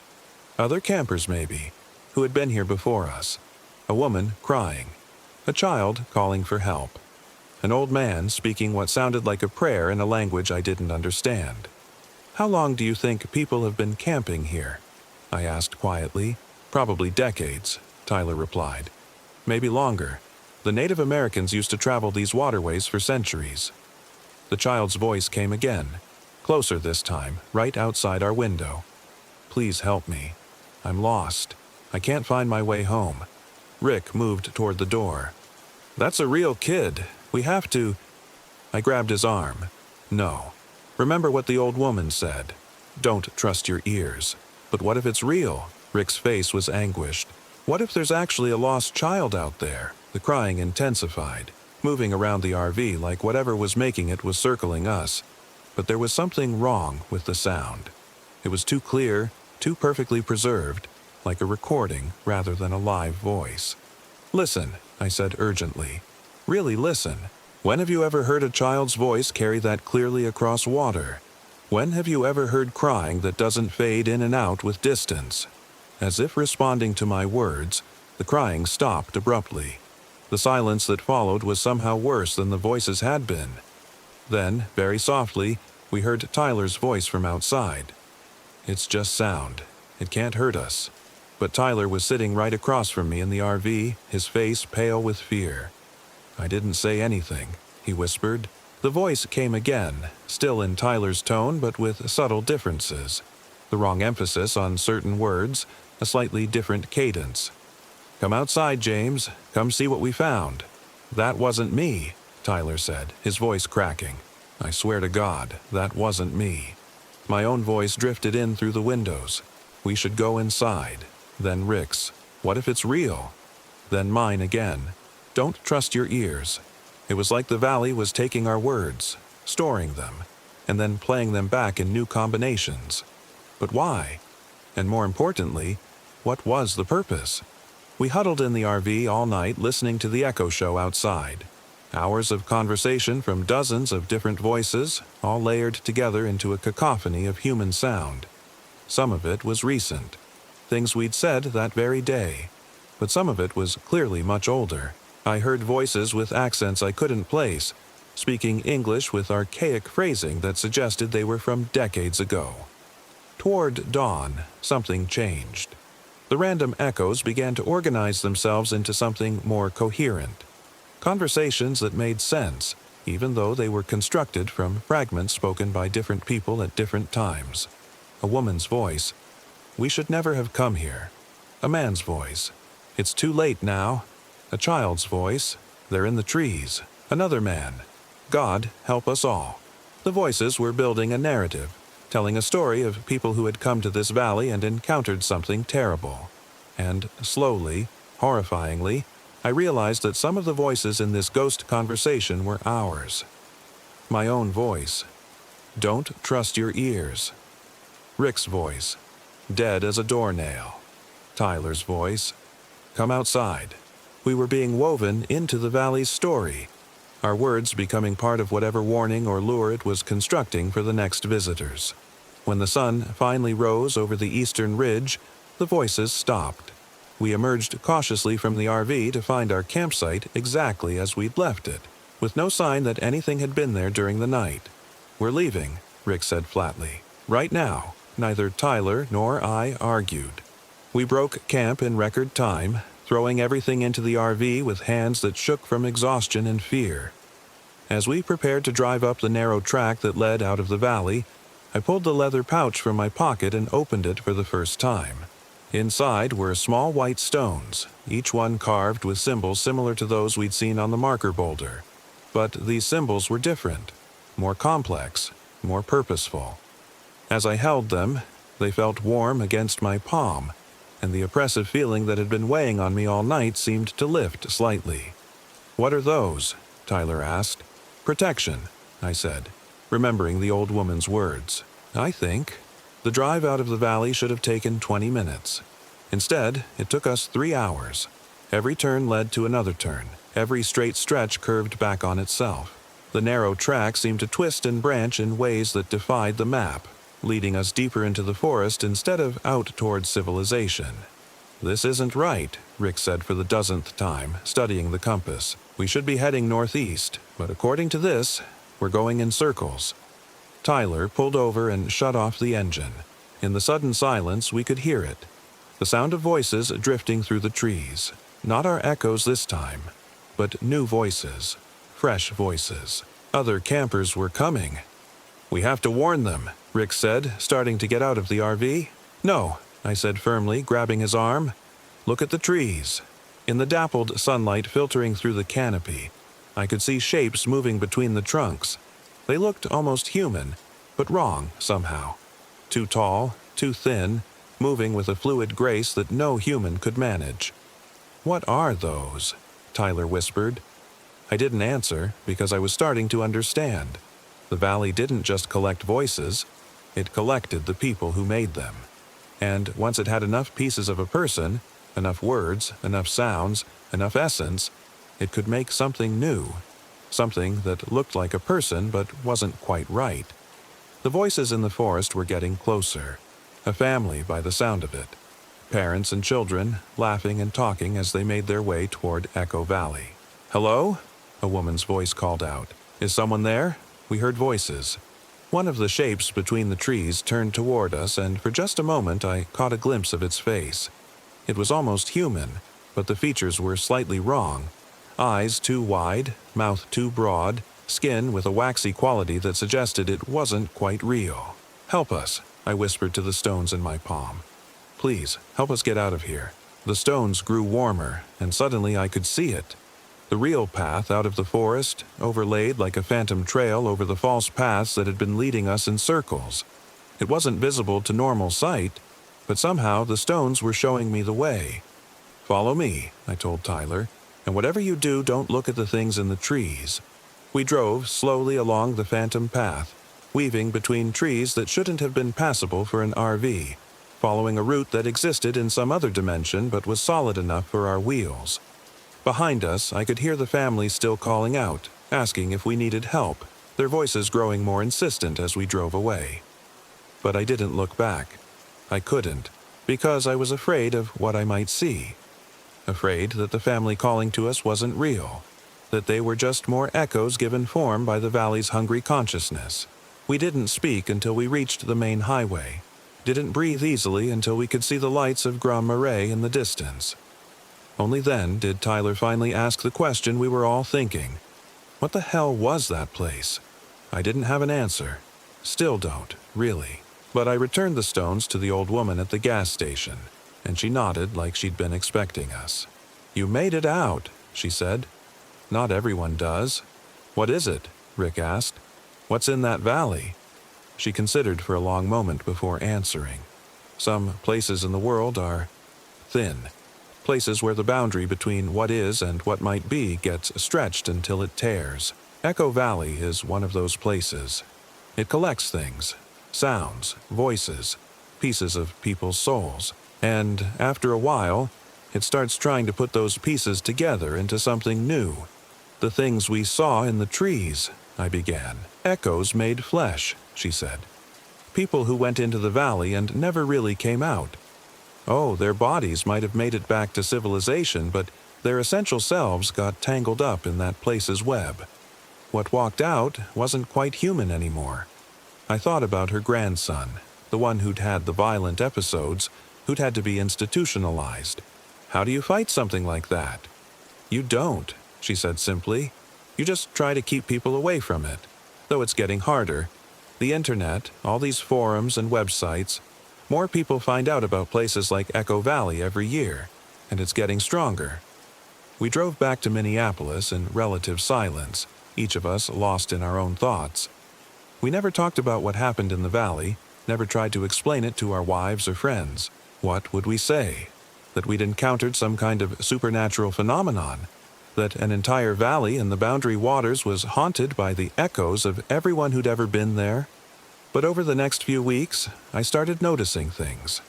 Other campers, maybe, who had been here before us. A woman crying. A child calling for help. An old man speaking what sounded like a prayer in a language I didn't understand. How long do you think people have been camping here? I asked quietly. Probably decades, Tyler replied. Maybe longer. The Native Americans used to travel these waterways for centuries. The child's voice came again, closer this time, right outside our window. Please help me. I'm lost. I can't find my way home. Rick moved toward the door. That's a real kid. We have to... I grabbed his arm. No. Remember what the old woman said. Don't trust your ears. But what if it's real? Rick's face was anguished. What if there's actually a lost child out there? The crying intensified, moving around the RV like whatever was making it was circling us. But there was something wrong with the sound. It was too clear, too perfectly preserved, like a recording rather than a live voice. Listen, I said urgently. Really listen. When have you ever heard a child's voice carry that clearly across water? When have you ever heard crying that doesn't fade in and out with distance? As if responding to my words, the crying stopped abruptly. The silence that followed was somehow worse than the voices had been. Then, very softly, we heard Tyler's voice from outside. It's just sound. It can't hurt us. But Tyler was sitting right across from me in the RV, his face pale with fear. I didn't say anything, he whispered. The voice came again, still in Tyler's tone but with subtle differences. The wrong emphasis on certain words, a slightly different cadence. Come outside, James. Come see what we found. That wasn't me, Tyler said, his voice cracking. I swear to God, that wasn't me. My own voice drifted in through the windows. We should go inside. Then Rick's. What if it's real? Then mine again. Don't trust your ears. It was like the valley was taking our words, storing them, and then playing them back in new combinations. But why? And more importantly, what was the purpose? We huddled in the RV all night listening to the echo show outside. Hours of conversation from dozens of different voices, all layered together into a cacophony of human sound. Some of it was recent, things we'd said that very day, but some of it was clearly much older. I heard voices with accents I couldn't place, speaking English with archaic phrasing that suggested they were from decades ago. Toward dawn, something changed. The random echoes began to organize themselves into something more coherent. Conversations that made sense, even though they were constructed from fragments spoken by different people at different times. A woman's voice. "We should never have come here." A man's voice. "It's too late now." A child's voice. "They're in the trees." Another man. "God, help us all." The voices were building a narrative, telling a story of people who had come to this valley and encountered something terrible. And slowly, horrifyingly, I realized that some of the voices in this ghost conversation were ours. My own voice. "Don't trust your ears." Rick's voice. "Dead as a doornail." Tyler's voice. "Come outside." We were being woven into the valley's story, our words becoming part of whatever warning or lure it was constructing for the next visitors. When the sun finally rose over the eastern ridge, the voices stopped. We emerged cautiously from the RV to find our campsite exactly as we'd left it, with no sign that anything had been there during the night. "We're leaving," Rick said flatly. "Right now." Neither Tyler nor I argued. We broke camp in record time, throwing everything into the RV with hands that shook from exhaustion and fear. As we prepared to drive up the narrow track that led out of the valley, I pulled the leather pouch from my pocket and opened it for the first time. Inside were small white stones, each one carved with symbols similar to those we'd seen on the marker boulder. But these symbols were different, more complex, more purposeful. As I held them, they felt warm against my palm, and the oppressive feeling that had been weighing on me all night seemed to lift slightly. "What are those?" Tyler asked. "Protection," I said, remembering the old woman's words. I think the drive out of the valley should have taken 20 minutes. Instead, it took us 3 hours. Every turn led to another turn. Every straight stretch curved back on itself. The narrow track seemed to twist and branch in ways that defied the map, leading us deeper into the forest instead of out towards civilization. "This isn't right," Rick said for the 10th time, studying the compass. "We should be heading northeast, but according to this, we're going in circles." Tyler pulled over and shut off the engine. In the sudden silence, we could hear it. The sound of voices drifting through the trees. Not our echoes this time, but new voices. Fresh voices. Other campers were coming. "We have to warn them," Rick said, starting to get out of the RV. "No," I said firmly, grabbing his arm. "Look at the trees." In the dappled sunlight filtering through the canopy, I could see shapes moving between the trunks. They looked almost human, but wrong somehow. Too tall, too thin, moving with a fluid grace that no human could manage. "What are those?" Tyler whispered. I didn't answer because I was starting to understand. The valley didn't just collect voices, it collected the people who made them. And once it had enough pieces of a person, enough words, enough sounds, enough essence, it could make something new. Something that looked like a person but wasn't quite right. The voices in the forest were getting closer. A family by the sound of it. Parents and children, laughing and talking as they made their way toward Echo Valley. "Hello?" a woman's voice called out. "Is someone there?" We heard voices. One of the shapes between the trees turned toward us, and for just a moment I caught a glimpse of its face. It was almost human, but the features were slightly wrong. Eyes too wide, mouth too broad, skin with a waxy quality that suggested it wasn't quite real. "Help us," I whispered to the stones in my palm. "Please, help us get out of here." The stones grew warmer, and suddenly I could see it. The real path out of the forest, overlaid like a phantom trail over the false paths that had been leading us in circles. It wasn't visible to normal sight, but somehow the stones were showing me the way. "Follow me," I told Tyler, "and whatever you do, don't look at the things in the trees." We drove slowly along the phantom path, weaving between trees that shouldn't have been passable for an RV, following a route that existed in some other dimension but was solid enough for our wheels. Behind us, I could hear the family still calling out, asking if we needed help, their voices growing more insistent as we drove away. But I didn't look back. I couldn't, because I was afraid of what I might see. Afraid that the family calling to us wasn't real. that they were just more echoes given form by the valley's hungry consciousness. We didn't speak until we reached the main highway, didn't breathe easily until we could see the lights of Grand Marais in the distance. Only then did Tyler finally ask the question we were all thinking. What the hell was that place? I didn't have an answer. Still don't, really. But I returned the stones to the old woman at the gas station, and she nodded like she'd been expecting us. "You made it out," she said. "Not everyone does." "What is it?" Rick asked. "What's in that valley?" She considered for a long moment before answering. "Some places in the world are thin. Places where the boundary between what is and what might be gets stretched until it tears. Echo Valley is one of those places. It collects things, sounds, voices, pieces of people's souls, and after a while, it starts trying to put those pieces together into something new. The things we saw in the trees," I began. "Echoes made flesh," she said. "People who went into the valley and never really came out. Oh, their bodies might have made it back to civilization, but their essential selves got tangled up in that place's web. What walked out wasn't quite human anymore." I thought about her grandson, the one who'd had the violent episodes, who'd had to be institutionalized. How do you fight something like that? "You don't," she said simply. "You just try to keep people away from it, though it's getting harder. The internet, all these forums and websites, more people find out about places like Echo Valley every year, and it's getting stronger." We drove back to Minneapolis in relative silence, each of us lost in our own thoughts. We never talked about what happened in the valley, never tried to explain it to our wives or friends. What would we say? That we'd encountered some kind of supernatural phenomenon? That an entire valley in the Boundary Waters was haunted by the echoes of everyone who'd ever been there? But over the next few weeks, I started noticing things.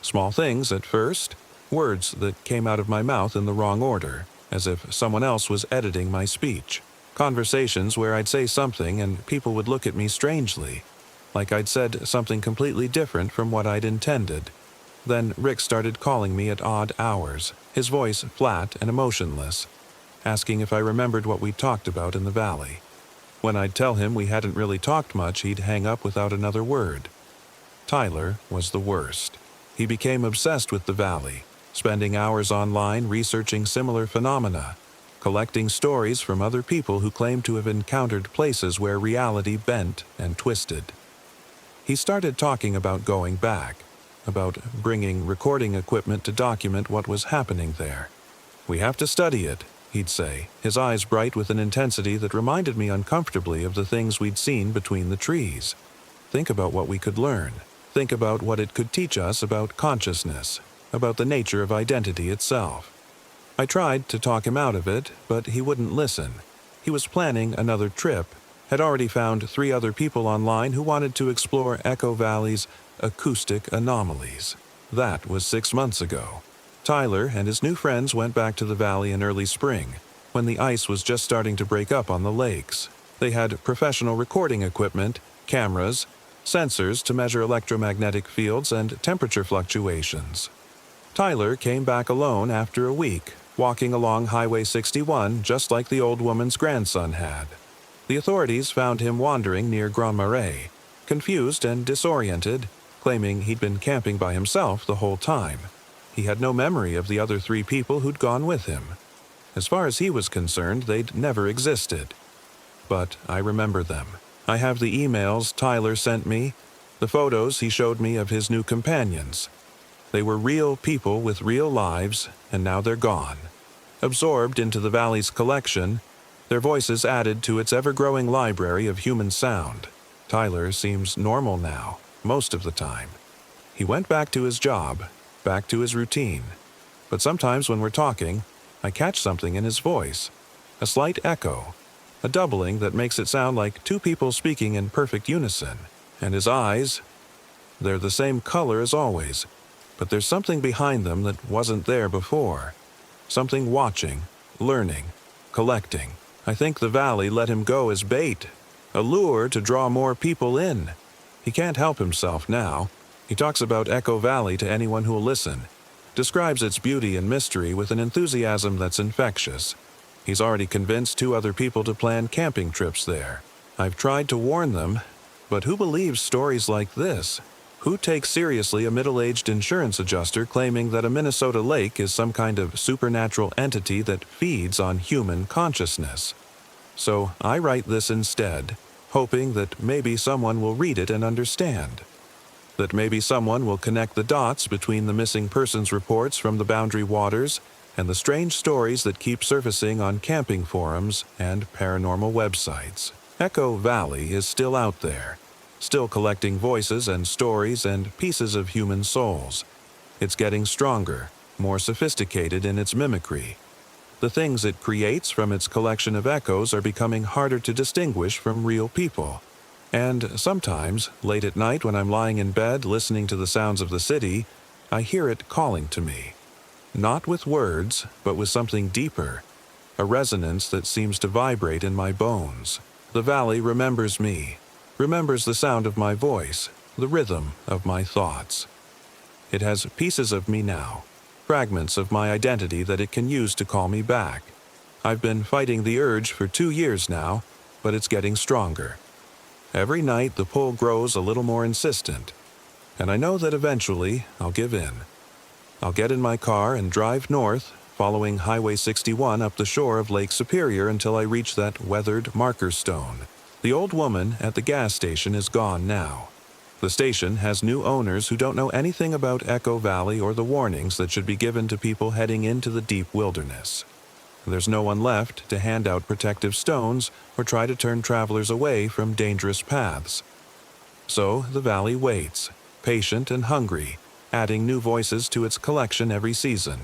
Small things at first, words that came out of my mouth in the wrong order, as if someone else was editing my speech. Conversations where I'd say something and people would look at me strangely, like I'd said something completely different from what I'd intended. Then Rick started calling me at odd hours, his voice flat and emotionless, asking if I remembered what we'd talked about in the valley. When I'd tell him we hadn't really talked much, he'd hang up without another word. Tyler was the worst. He became obsessed with the valley, spending hours online researching similar phenomena, collecting stories from other people who claimed to have encountered places where reality bent and twisted. He started talking about going back, about bringing recording equipment to document what was happening there. "We have to study it," he'd say, his eyes bright with an intensity that reminded me uncomfortably of the things we'd seen between the trees. Think about what we could learn. Think about what it could teach us about consciousness, about the nature of identity itself. I tried to talk him out of it, but he wouldn't listen. He was planning another trip, had already found 3 other people online who wanted to explore Echo Valley's acoustic anomalies. That was 6 months ago. Tyler and his new friends went back to the valley in early spring, when the ice was just starting to break up on the lakes. They had professional recording equipment, cameras, sensors to measure electromagnetic fields and temperature fluctuations. Tyler came back alone after a week, walking along Highway 61 just like the old woman's grandson had. The authorities found him wandering near Grand Marais, confused and disoriented, claiming he'd been camping by himself the whole time. He had no memory of the other 3 people who'd gone with him. As far as he was concerned, they'd never existed. But I remember them. I have the emails Tyler sent me, the photos he showed me of his new companions. They were real people with real lives, and now they're gone. Absorbed into the valley's collection, their voices added to its ever-growing library of human sound. Tyler seems normal now, most of the time. He went back to his job, back to his routine. But sometimes when we're talking, I catch something in his voice, a slight echo, a doubling that makes it sound like 2 people speaking in perfect unison. And his eyes, they're the same color as always, but there's something behind them that wasn't there before. Something watching, learning, collecting. I think the valley let him go as bait, a lure to draw more people in. He can't help himself now. He talks about Echo Valley to anyone who'll listen, describes its beauty and mystery with an enthusiasm that's infectious. He's already convinced 2 other people to plan camping trips there. I've tried to warn them, but who believes stories like this? Who takes seriously a middle-aged insurance adjuster claiming that a Minnesota lake is some kind of supernatural entity that feeds on human consciousness? So I write this instead, hoping that maybe someone will read it and understand. That maybe someone will connect the dots between the missing persons reports from the Boundary Waters and the strange stories that keep surfacing on camping forums and paranormal websites. Echo Valley is still out there, still collecting voices and stories and pieces of human souls. It's getting stronger, more sophisticated in its mimicry. The things it creates from its collection of echoes are becoming harder to distinguish from real people. And sometimes, late at night when I'm lying in bed listening to the sounds of the city, I hear it calling to me. Not with words, but with something deeper, a resonance that seems to vibrate in my bones. The valley remembers me, remembers the sound of my voice, the rhythm of my thoughts. It has pieces of me now, fragments of my identity that it can use to call me back. I've been fighting the urge for 2 years now, but it's getting stronger. Every night the pull grows a little more insistent, and I know that eventually I'll give in. I'll get in my car and drive north, following Highway 61 up the shore of Lake Superior until I reach that weathered marker stone. The old woman at the gas station is gone now. The station has new owners who don't know anything about Echo Valley or the warnings that should be given to people heading into the deep wilderness. There's no one left to hand out protective stones or try to turn travelers away from dangerous paths. So the valley waits, patient and hungry, adding new voices to its collection every season.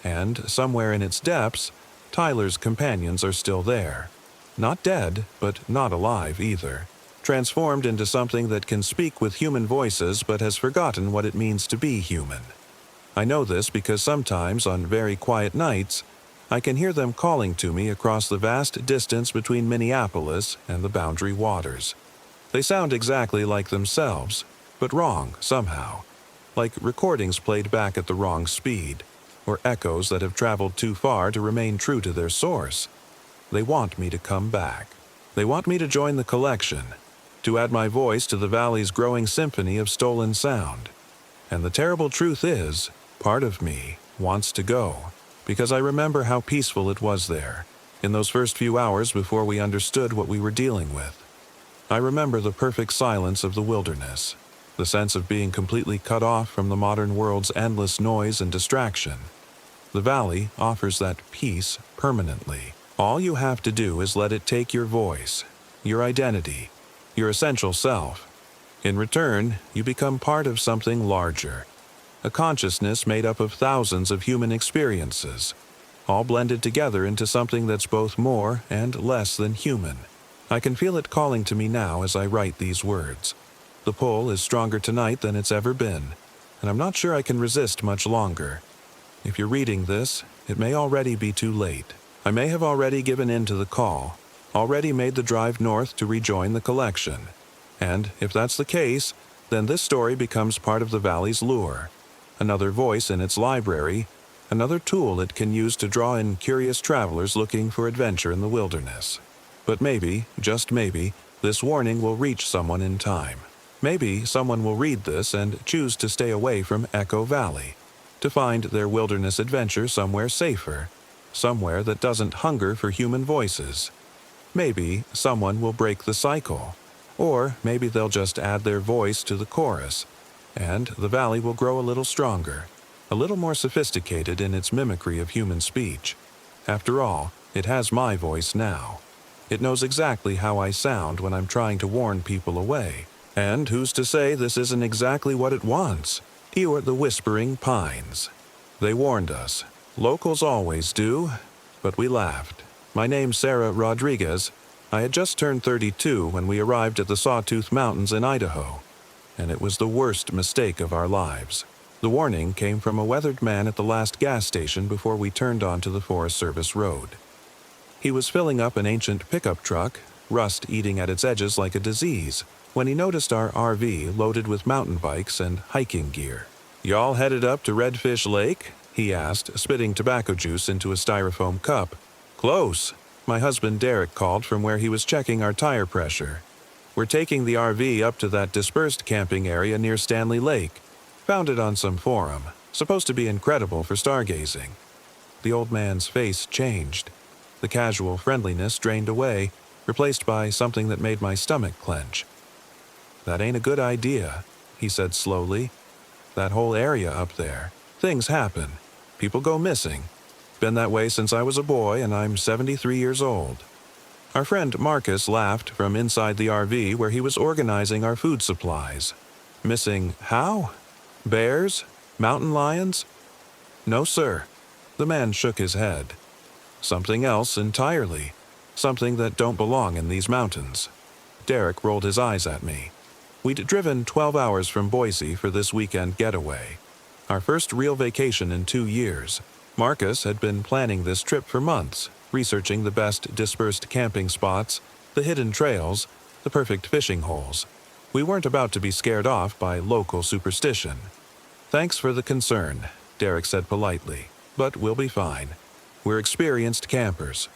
And somewhere in its depths, Tyler's companions are still there. Not dead, but not alive either. Transformed into something that can speak with human voices but has forgotten what it means to be human. I know this because sometimes, on very quiet nights, I can hear them calling to me across the vast distance between Minneapolis and the Boundary Waters. They sound exactly like themselves, but wrong somehow, like recordings played back at the wrong speed, or echoes that have traveled too far to remain true to their source. They want me to come back. They want me to join the collection, to add my voice to the valley's growing symphony of stolen sound. And the terrible truth is, part of me wants to go, because I remember how peaceful it was there, in those first few hours before we understood what we were dealing with. I remember the perfect silence of the wilderness, the sense of being completely cut off from the modern world's endless noise and distraction. The valley offers that peace permanently. All you have to do is let it take your voice, your identity, your essential self. In return, you become part of something larger, a consciousness made up of thousands of human experiences, all blended together into something that's both more and less than human. I can feel it calling to me now as I write these words. The pull is stronger tonight than it's ever been, and I'm not sure I can resist much longer. If you're reading this, it may already be too late. I may have already given in to the call, already made the drive north to rejoin the collection. And if that's the case, then this story becomes part of the valley's lure, another voice in its library, another tool it can use to draw in curious travelers looking for adventure in the wilderness. But maybe, just maybe, this warning will reach someone in time. Maybe someone will read this and choose to stay away from Echo Valley, to find their wilderness adventure somewhere safer, somewhere that doesn't hunger for human voices. Maybe someone will break the cycle, or maybe they'll just add their voice to the chorus, and the valley will grow a little stronger, a little more sophisticated in its mimicry of human speech. After all, it has my voice now. It knows exactly how I sound when I'm trying to warn people away. And who's to say this isn't exactly what it wants? You are the Whispering Pines. They warned us. Locals always do. But we laughed. My name's Sarah Rodriguez. I had just turned 32 when we arrived at the Sawtooth Mountains in Idaho, and it was the worst mistake of our lives. The warning came from a weathered man at the last gas station before we turned onto the Forest Service road. He was filling up an ancient pickup truck, rust eating at its edges like a disease, when he noticed our RV loaded with mountain bikes and hiking gear. "Y'all headed up to Redfish Lake?" he asked, spitting tobacco juice into a styrofoam cup. Close. My husband Derek called from where he was checking our tire pressure. We're taking the RV up to that dispersed camping area near Stanley Lake. Found it on some forum. Supposed to be incredible for stargazing. The old man's face changed. The casual friendliness drained away, replaced by something that made my stomach clench. That ain't a good idea, he said slowly. That whole area up there. Things happen. People go missing. Been that way since I was a boy, and I'm 73 years old. Our friend Marcus laughed from inside the RV where he was organizing our food supplies. Missing how? Bears? Mountain lions? No, sir. The man shook his head. Something else entirely. Something that don't belong in these mountains. Derek rolled his eyes at me. We'd driven 12 hours from Boise for this weekend getaway. Our first real vacation in 2 years. Marcus had been planning this trip for months, researching the best dispersed camping spots, the hidden trails, the perfect fishing holes. We weren't about to be scared off by local superstition. Thanks for the concern, Derek said politely, but we'll be fine. We're experienced campers.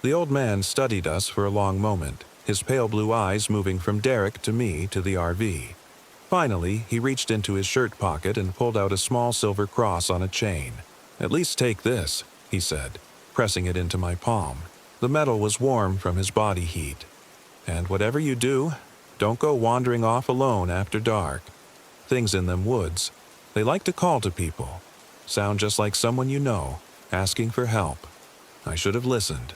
The old man studied us for a long moment, his pale blue eyes moving from Derek to me to the RV. Finally, he reached into his shirt pocket and pulled out a small silver cross on a chain. At least take this, he said, pressing it into my palm. The metal was warm from his body heat. And whatever you do, don't go wandering off alone after dark. Things in them woods. They like to call to people. Sound just like someone you know, asking for help. I should have listened.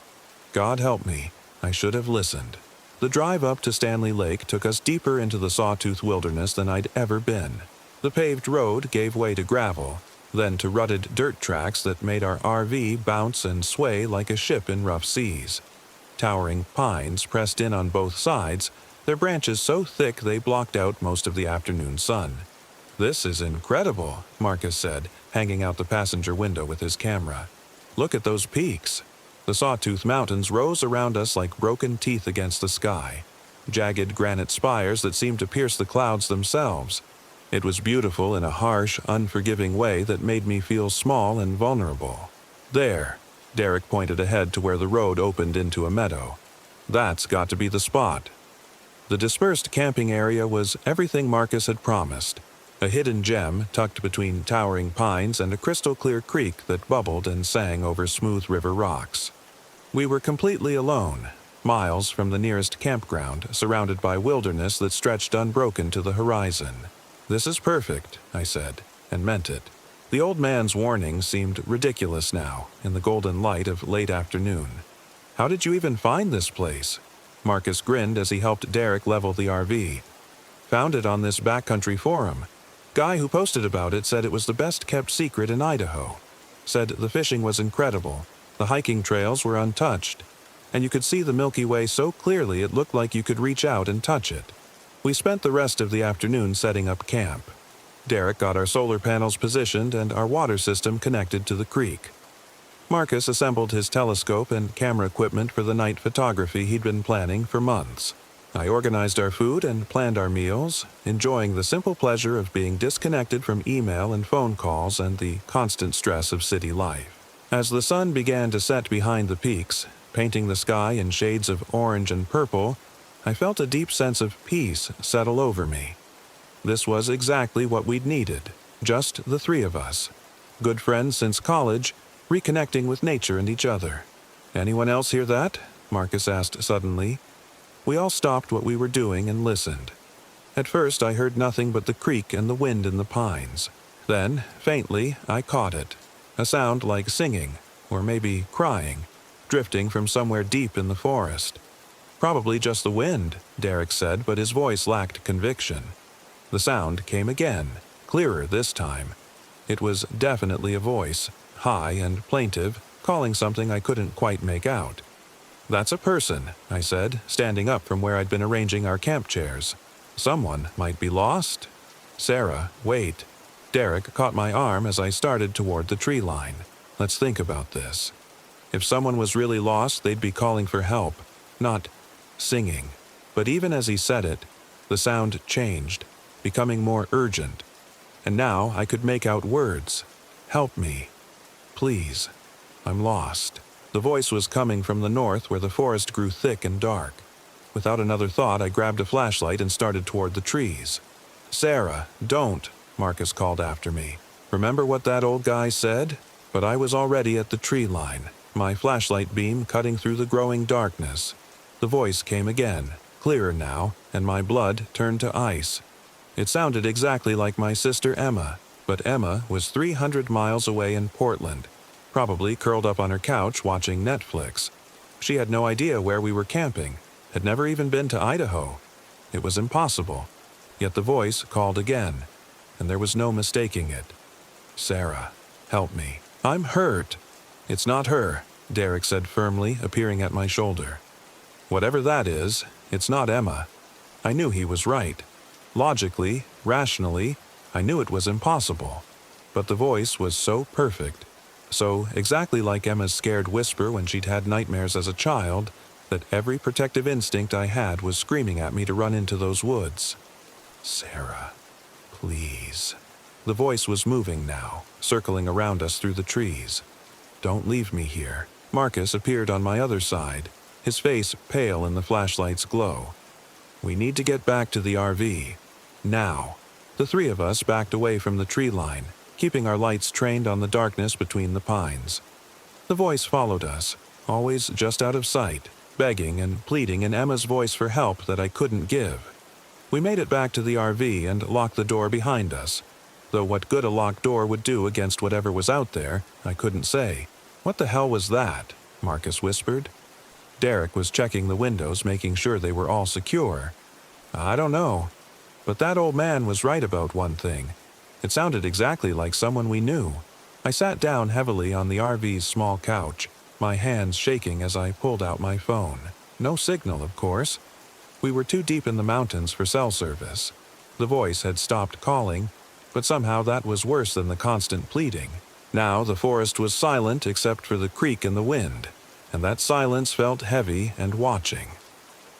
God help me, I should have listened. The drive up to Stanley Lake took us deeper into the Sawtooth wilderness than I'd ever been. The paved road gave way to gravel, then to rutted dirt tracks that made our RV bounce and sway like a ship in rough seas. Towering pines pressed in on both sides, their branches so thick they blocked out most of the afternoon sun. "This is incredible," Marcus said, hanging out the passenger window with his camera. "Look at those peaks." The Sawtooth Mountains rose around us like broken teeth against the sky, jagged granite spires that seemed to pierce the clouds themselves. It was beautiful in a harsh, unforgiving way that made me feel small and vulnerable. "There," Derek pointed ahead to where the road opened into a meadow. "That's got to be the spot." The dispersed camping area was everything Marcus had promised. A hidden gem tucked between towering pines and a crystal-clear creek that bubbled and sang over smooth river rocks. We were completely alone, miles from the nearest campground, surrounded by wilderness that stretched unbroken to the horizon. "This is perfect," I said, and meant it. The old man's warning seemed ridiculous now, in the golden light of late afternoon. "How did you even find this place?" Marcus grinned as he helped Derek level the RV. "Found it on this backcountry forum. Guy who posted about it said it was the best-kept secret in Idaho. Said the fishing was incredible, the hiking trails were untouched, and you could see the Milky Way so clearly it looked like you could reach out and touch it." We spent the rest of the afternoon setting up camp. Derek got our solar panels positioned and our water system connected to the creek. Marcus assembled his telescope and camera equipment for the night photography he'd been planning for months. I organized our food and planned our meals, enjoying the simple pleasure of being disconnected from email and phone calls and the constant stress of city life. As the sun began to set behind the peaks, painting the sky in shades of orange and purple, I felt a deep sense of peace settle over me. This was exactly what we'd needed, just the three of us. Good friends since college, reconnecting with nature and each other. "Anyone else hear that?" Marcus asked suddenly. We all stopped what we were doing and listened. At first I heard nothing but the creek and the wind in the pines. Then, faintly, I caught it. A sound like singing, or maybe crying, drifting from somewhere deep in the forest. "Probably just the wind," Derek said, but his voice lacked conviction. The sound came again, clearer this time. It was definitely a voice, high and plaintive, calling something I couldn't quite make out. "That's a person," I said, standing up from where I'd been arranging our camp chairs. "Someone might be lost." "Sarah, wait." Derek caught my arm as I started toward the tree line. "Let's think about this. If someone was really lost, they'd be calling for help, not singing." But even as he said it, the sound changed, becoming more urgent. And now I could make out words. "Help me. Please. I'm lost." The voice was coming from the north where the forest grew thick and dark. Without another thought, I grabbed a flashlight and started toward the trees. "Sarah, don't," Marcus called after me. "Remember what that old guy said?" But I was already at the tree line, my flashlight beam cutting through the growing darkness. The voice came again, clearer now, and my blood turned to ice. It sounded exactly like my sister Emma, but Emma was 300 miles away in Portland, probably curled up on her couch watching Netflix. She had no idea where we were camping, had never even been to Idaho. It was impossible. Yet the voice called again, and there was no mistaking it. "Sarah, help me. I'm hurt." "It's not her," Derek said firmly, appearing at my shoulder. "Whatever that is, it's not Emma." I knew he was right. Logically, rationally, I knew it was impossible. But the voice was so perfect, so exactly like Emma's scared whisper when she'd had nightmares as a child, that every protective instinct I had was screaming at me to run into those woods. "Sarah, please." The voice was moving now, circling around us through the trees. "Don't leave me here." Marcus appeared on my other side, his face pale in the flashlight's glow. "We need to get back to the RV. Now." The three of us backed away from the tree line, keeping our lights trained on the darkness between the pines. The voice followed us, always just out of sight, begging and pleading in Emma's voice for help that I couldn't give. We made it back to the RV and locked the door behind us. Though what good a locked door would do against whatever was out there, I couldn't say. "What the hell was that?" Marcus whispered. Derek was checking the windows, making sure they were all secure. "I don't know. But that old man was right about one thing. It sounded exactly like someone we knew." I sat down heavily on the RV's small couch, my hands shaking as I pulled out my phone. No signal, of course. We were too deep in the mountains for cell service. The voice had stopped calling, but somehow that was worse than the constant pleading. Now the forest was silent except for the creak and the wind, and that silence felt heavy and watching.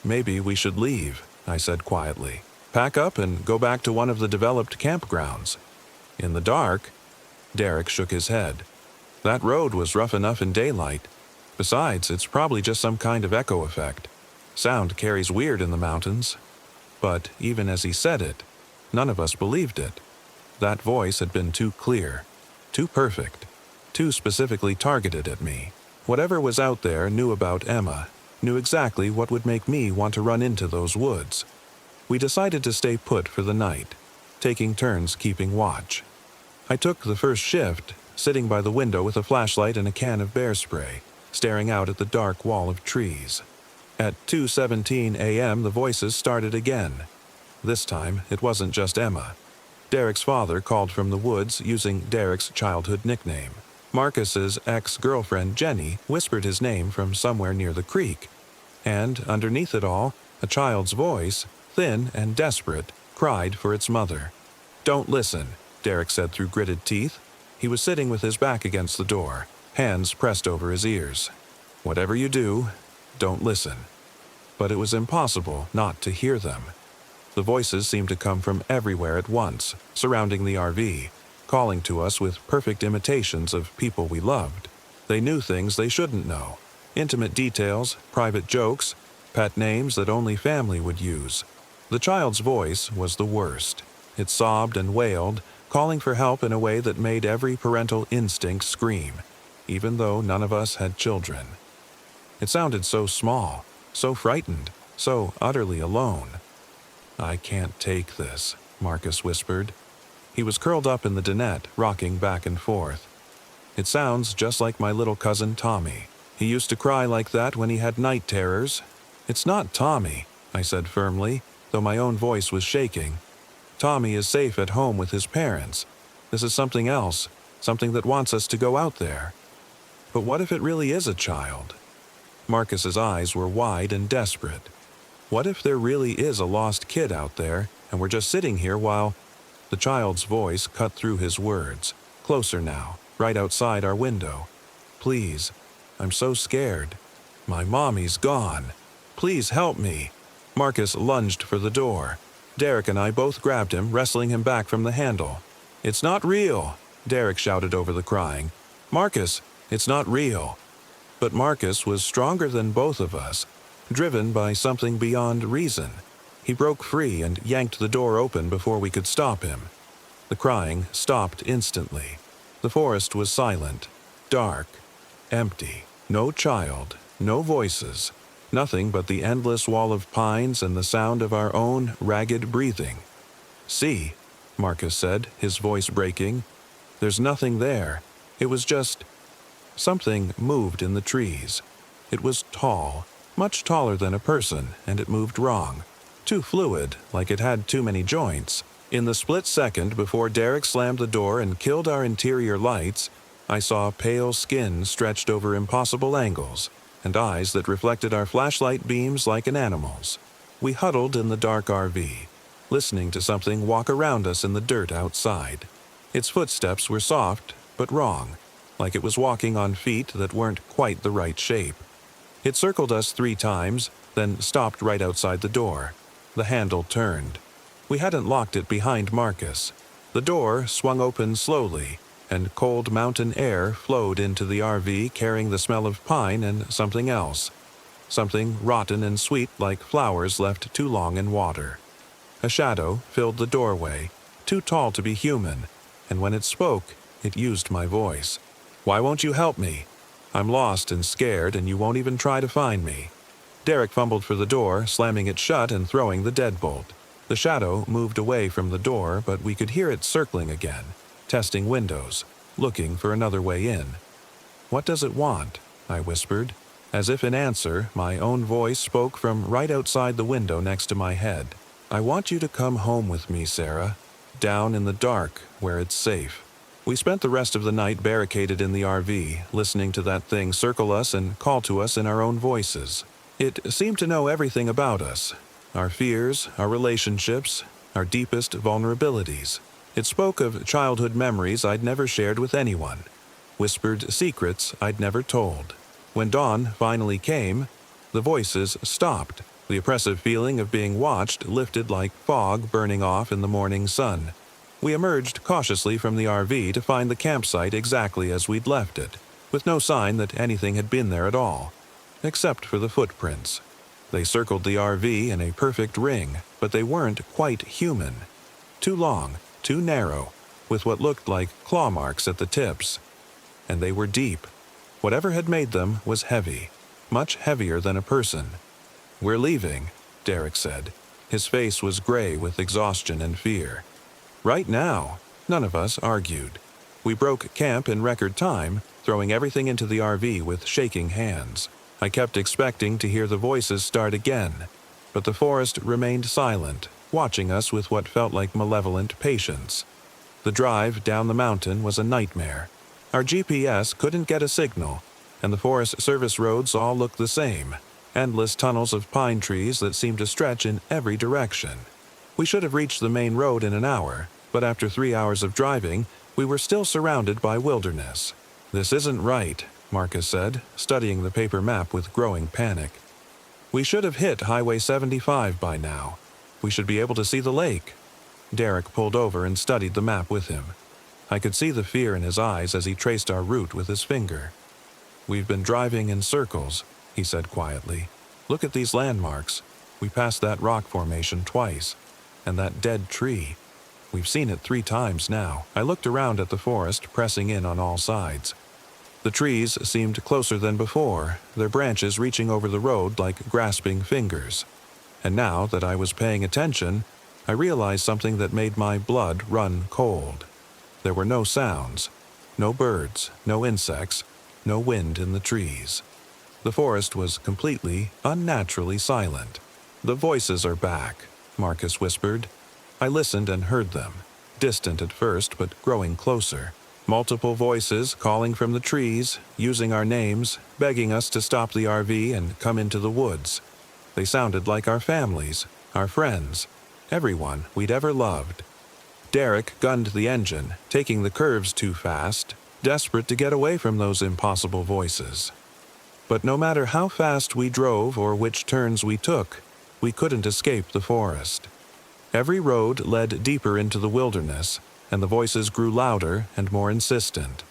"Maybe we should leave," I said quietly. "Pack up and go back to one of the developed campgrounds." "In the dark?" Derek shook his head. "That road was rough enough in daylight. Besides, it's probably just some kind of echo effect. Sound carries weird in the mountains." But even as he said it, none of us believed it. That voice had been too clear, too perfect, too specifically targeted at me. Whatever was out there knew about Emma, knew exactly what would make me want to run into those woods. We decided to stay put for the night, taking turns keeping watch. I took the first shift, sitting by the window with a flashlight and a can of bear spray, staring out at the dark wall of trees. At 2:17 a.m. the voices started again. This time, it wasn't just Emma. Derek's father called from the woods using Derek's childhood nickname. Marcus's ex-girlfriend Jenny whispered his name from somewhere near the creek. And, underneath it all, a child's voice, thin and desperate, cried for its mother. "Don't listen," Derek said through gritted teeth. He was sitting with his back against the door, hands pressed over his ears. "Whatever you do, don't listen." But it was impossible not to hear them. The voices seemed to come from everywhere at once, surrounding the RV, calling to us with perfect imitations of people we loved. They knew things they shouldn't know, intimate details, private jokes, pet names that only family would use. The child's voice was the worst. It sobbed and wailed, calling for help in a way that made every parental instinct scream, even though none of us had children. It sounded so small, so frightened, so utterly alone. "I can't take this," Marcus whispered. He was curled up in the dinette, rocking back and forth. "It sounds just like my little cousin Tommy. He used to cry like that when he had night terrors." "It's not Tommy," I said firmly, though my own voice was shaking. "Tommy is safe at home with his parents. This is something else, something that wants us to go out there." "But what if it really is a child?" Marcus's eyes were wide and desperate. "What if there really is a lost kid out there, and we're just sitting here while—" The child's voice cut through his words, closer now, right outside our window. "Please, I'm so scared. My mommy's gone. Please help me." Marcus lunged for the door. Derek and I both grabbed him, wrestling him back from the handle. "It's not real," Derek shouted over the crying. "Marcus, it's not real." But Marcus was stronger than both of us, driven by something beyond reason. He broke free and yanked the door open before we could stop him. The crying stopped instantly. The forest was silent, dark, empty. No child, no voices, nothing but the endless wall of pines and the sound of our own ragged breathing. "See," Marcus said, his voice breaking. "There's nothing there. It was just—" Something moved in the trees. It was tall, much taller than a person, and it moved wrong. Too fluid, like it had too many joints. In the split second before Derek slammed the door and killed our interior lights, I saw pale skin stretched over impossible angles, and eyes that reflected our flashlight beams like an animal's. We huddled in the dark RV, listening to something walk around us in the dirt outside. Its footsteps were soft, but wrong, like it was walking on feet that weren't quite the right shape. It circled us 3 times, then stopped right outside the door. The handle turned. We hadn't locked it behind Marcus. The door swung open slowly, and cold mountain air flowed into the RV carrying the smell of pine and something else. Something rotten and sweet like flowers left too long in water. A shadow filled the doorway, too tall to be human, and when it spoke, it used my voice. "Why won't you help me? I'm lost and scared, and you won't even try to find me." Derek fumbled for the door, slamming it shut and throwing the deadbolt. The shadow moved away from the door, but we could hear it circling again, testing windows, looking for another way in. "What does it want?" I whispered. As if in answer, my own voice spoke from right outside the window next to my head. "I want you to come home with me, Sarah. Down in the dark, where it's safe." We spent the rest of the night barricaded in the RV, listening to that thing circle us and call to us in our own voices. It seemed to know everything about us. Our fears, our relationships, our deepest vulnerabilities. It spoke of childhood memories I'd never shared with anyone, whispered secrets I'd never told. When dawn finally came, the voices stopped. The oppressive feeling of being watched lifted like fog burning off in the morning sun. We emerged cautiously from the RV to find the campsite exactly as we'd left it, with no sign that anything had been there at all, except for the footprints. They circled the RV in a perfect ring, but they weren't quite human. Too long, too narrow, with what looked like claw marks at the tips. And they were deep. Whatever had made them was heavy, much heavier than a person. "We're leaving," Derek said. His face was gray with exhaustion and fear. "Right now," none of us argued. We broke camp in record time, throwing everything into the RV with shaking hands. I kept expecting to hear the voices start again, but the forest remained silent, watching us with what felt like malevolent patience. The drive down the mountain was a nightmare. Our GPS couldn't get a signal, and the Forest Service roads all looked the same, endless tunnels of pine trees that seemed to stretch in every direction. We should have reached the main road in an hour, but after 3 hours of driving, we were still surrounded by wilderness. "This isn't right," Marcus said, studying the paper map with growing panic. "We should have hit Highway 75 by now. We should be able to see the lake." Derek pulled over and studied the map with him. I could see the fear in his eyes as he traced our route with his finger. "We've been driving in circles," he said quietly. "Look at these landmarks. We passed that rock formation twice. And that dead tree. We've seen it 3 times now." I looked around at the forest, pressing in on all sides. The trees seemed closer than before, their branches reaching over the road like grasping fingers. And now that I was paying attention, I realized something that made my blood run cold. There were no sounds, no birds, no insects, no wind in the trees. The forest was completely, unnaturally silent. "The voices are back," Marcus whispered. I listened and heard them, distant at first but growing closer. Multiple voices calling from the trees, using our names, begging us to stop the RV and come into the woods. They sounded like our families, our friends, everyone we'd ever loved. Derek gunned the engine, taking the curves too fast, desperate to get away from those impossible voices. But no matter how fast we drove or which turns we took, we couldn't escape the forest. Every road led deeper into the wilderness, and the voices grew louder and more insistent.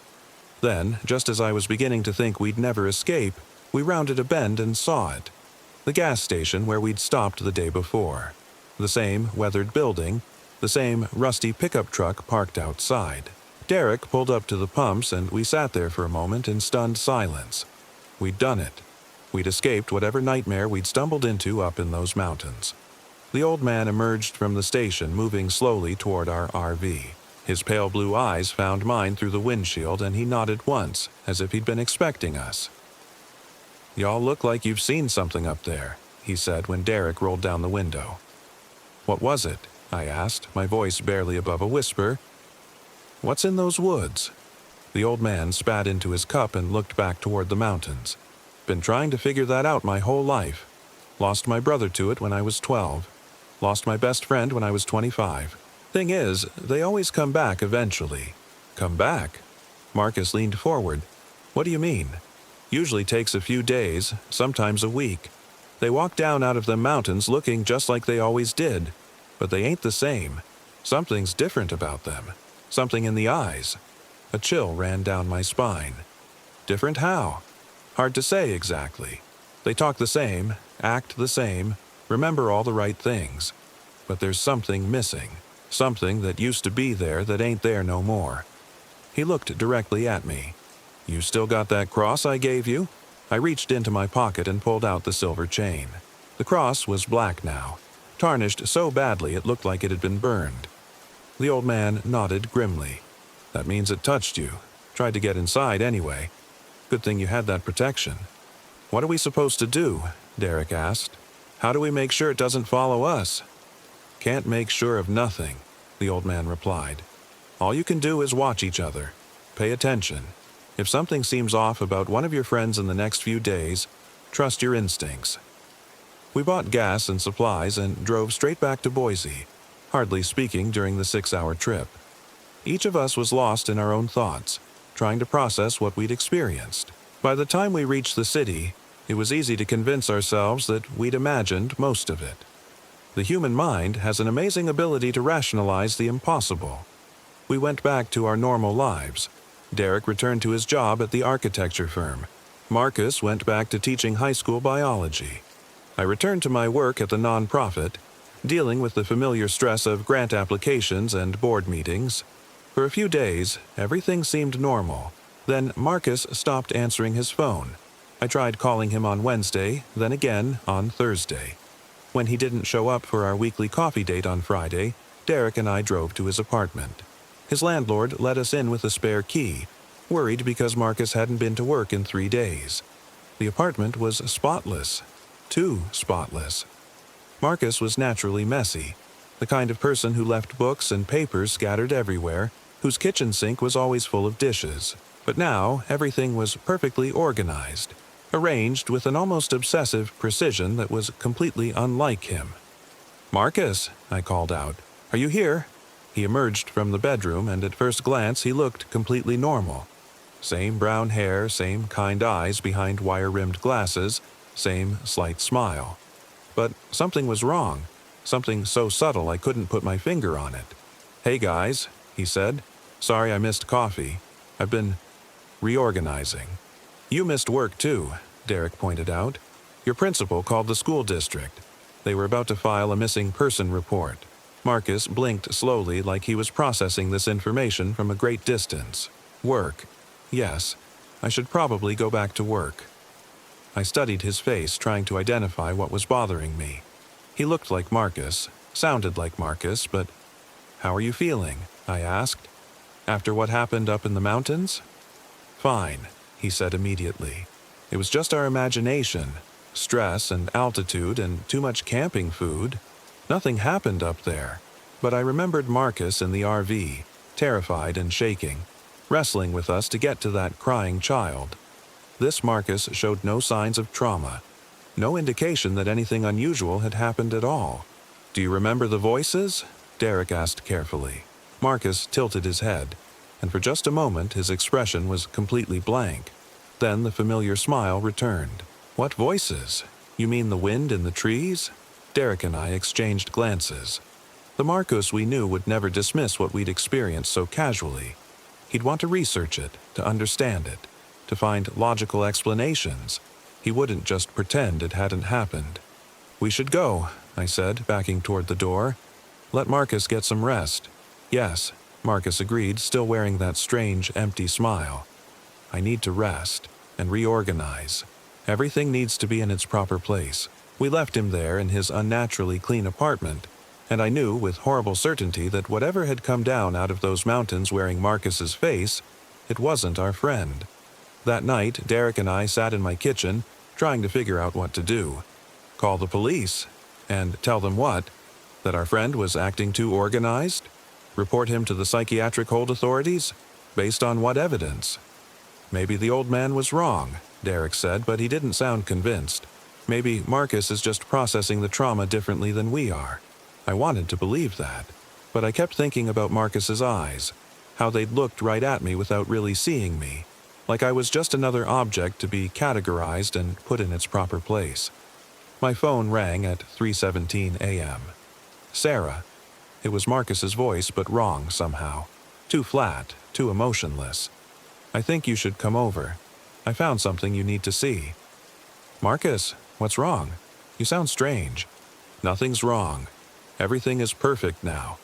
Then, just as I was beginning to think we'd never escape, we rounded a bend and saw it. The gas station where we'd stopped the day before. The same weathered building, the same rusty pickup truck parked outside. Derek pulled up to the pumps and we sat there for a moment in stunned silence. We'd done it. We'd escaped whatever nightmare we'd stumbled into up in those mountains. The old man emerged from the station, moving slowly toward our RV. His pale blue eyes found mine through the windshield and he nodded once, as if he'd been expecting us. "Y'all look like you've seen something up there," he said when Derek rolled down the window. "What was it?" I asked, my voice barely above a whisper. "What's in those woods?" The old man spat into his cup and looked back toward the mountains. "Been trying to figure that out my whole life. Lost my brother to it when I was 12. Lost my best friend when I was 25. Thing is, they always come back eventually." "Come back?" Marcus leaned forward. "What do you mean?" "Usually takes a few days, sometimes a week. They walk down out of the mountains looking just like they always did. But they ain't the same. Something's different about them. Something in the eyes." A chill ran down my spine. "Different how?" "Hard to say exactly. They talk the same, act the same, remember all the right things. But there's something missing. Something that used to be there that ain't there no more." He looked directly at me. "You still got that cross I gave you?" I reached into my pocket and pulled out the silver chain. The cross was black now, tarnished so badly it looked like it had been burned. The old man nodded grimly. "That means it touched you. Tried to get inside anyway. Good thing you had that protection." "What are we supposed to do?" Derek asked. "How do we make sure it doesn't follow us?" "Can't make sure of nothing," the old man replied. "All you can do is watch each other. Pay attention. If something seems off about one of your friends in the next few days, trust your instincts." We bought gas and supplies and drove straight back to Boise, hardly speaking during the 6-hour trip. Each of us was lost in our own thoughts, trying to process what we'd experienced. By the time we reached the city, it was easy to convince ourselves that we'd imagined most of it. The human mind has an amazing ability to rationalize the impossible. We went back to our normal lives. Derek returned to his job at the architecture firm. Marcus went back to teaching high school biology. I returned to my work at the nonprofit, dealing with the familiar stress of grant applications and board meetings. For a few days, everything seemed normal. Then Marcus stopped answering his phone. I tried calling him on Wednesday, then again on Thursday. When he didn't show up for our weekly coffee date on Friday, Derek and I drove to his apartment. His landlord let us in with a spare key, worried because Marcus hadn't been to work in 3 days. The apartment was spotless. Too spotless. Marcus was naturally messy, the kind of person who left books and papers scattered everywhere, whose kitchen sink was always full of dishes. But now everything was perfectly organized, arranged with an almost obsessive precision that was completely unlike him. "Marcus," I called out, "are you here?" He emerged from the bedroom, and at first glance he looked completely normal. Same brown hair, same kind eyes behind wire-rimmed glasses, same slight smile. But something was wrong, something so subtle I couldn't put my finger on it. "Hey guys," he said. "Sorry I missed coffee. I've been reorganizing." "You missed work too," Derek pointed out. "Your principal called the school district. They were about to file a missing person report." Marcus blinked slowly like he was processing this information from a great distance. "Work. Yes, I should probably go back to work." I studied his face, trying to identify what was bothering me. He looked like Marcus, sounded like Marcus, but "How are you feeling?" I asked. "After what happened up in the mountains?" "Fine," he said immediately. "It was just our imagination. Stress and altitude and too much camping food. Nothing happened up there. But I remembered Marcus in the RV, terrified and shaking, wrestling with us to get to that crying child. This Marcus showed no signs of trauma, no indication that anything unusual had happened at all. "Do you remember the voices?" Derek asked carefully. Marcus tilted his head, and for just a moment his expression was completely blank. Then the familiar smile returned. "What voices? You mean the wind in the trees?" Derek and I exchanged glances. The Marcus we knew would never dismiss what we'd experienced so casually. He'd want to research it, to understand it, to find logical explanations. He wouldn't just pretend it hadn't happened. "We should go," I said, backing toward the door. "Let Marcus get some rest." "Yes," Marcus agreed, still wearing that strange, empty smile. "I need to rest and reorganize. Everything needs to be in its proper place." We left him there in his unnaturally clean apartment, and I knew with horrible certainty that whatever had come down out of those mountains wearing Marcus's face, it wasn't our friend. That night, Derek and I sat in my kitchen, trying to figure out what to do. Call the police. And tell them what? That our friend was acting too organized? Report him to the psychiatric hold authorities? Based on what evidence? "Maybe the old man was wrong," Derek said, but he didn't sound convinced. "Maybe Marcus is just processing the trauma differently than we are." I wanted to believe that, but I kept thinking about Marcus's eyes, how they'd looked right at me without really seeing me, like I was just another object to be categorized and put in its proper place. My phone rang at 3:17 a.m. "Sarah." It was Marcus's voice, but wrong somehow. Too flat, too emotionless. "I think you should come over. I found something you need to see." "Marcus, what's wrong? You sound strange." "Nothing's wrong. Everything is perfect now.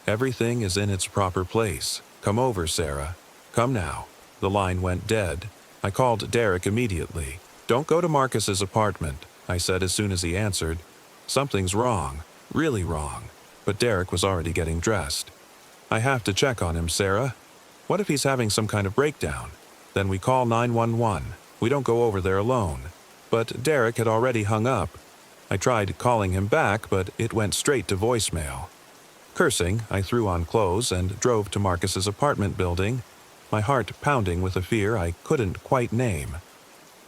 Everything is in its proper place. Come over, Sarah. Come now." The line went dead. I called Derek immediately. "Don't go to Marcus's apartment," I said as soon as he answered. "Something's wrong. Really wrong." But Derek was already getting dressed. "I have to check on him, Sarah. What if he's having some kind of breakdown? Then we call 911. We don't go over there alone." But Derek had already hung up. I tried calling him back, but it went straight to voicemail. Cursing, I threw on clothes and drove to Marcus's apartment building, my heart pounding with a fear I couldn't quite name.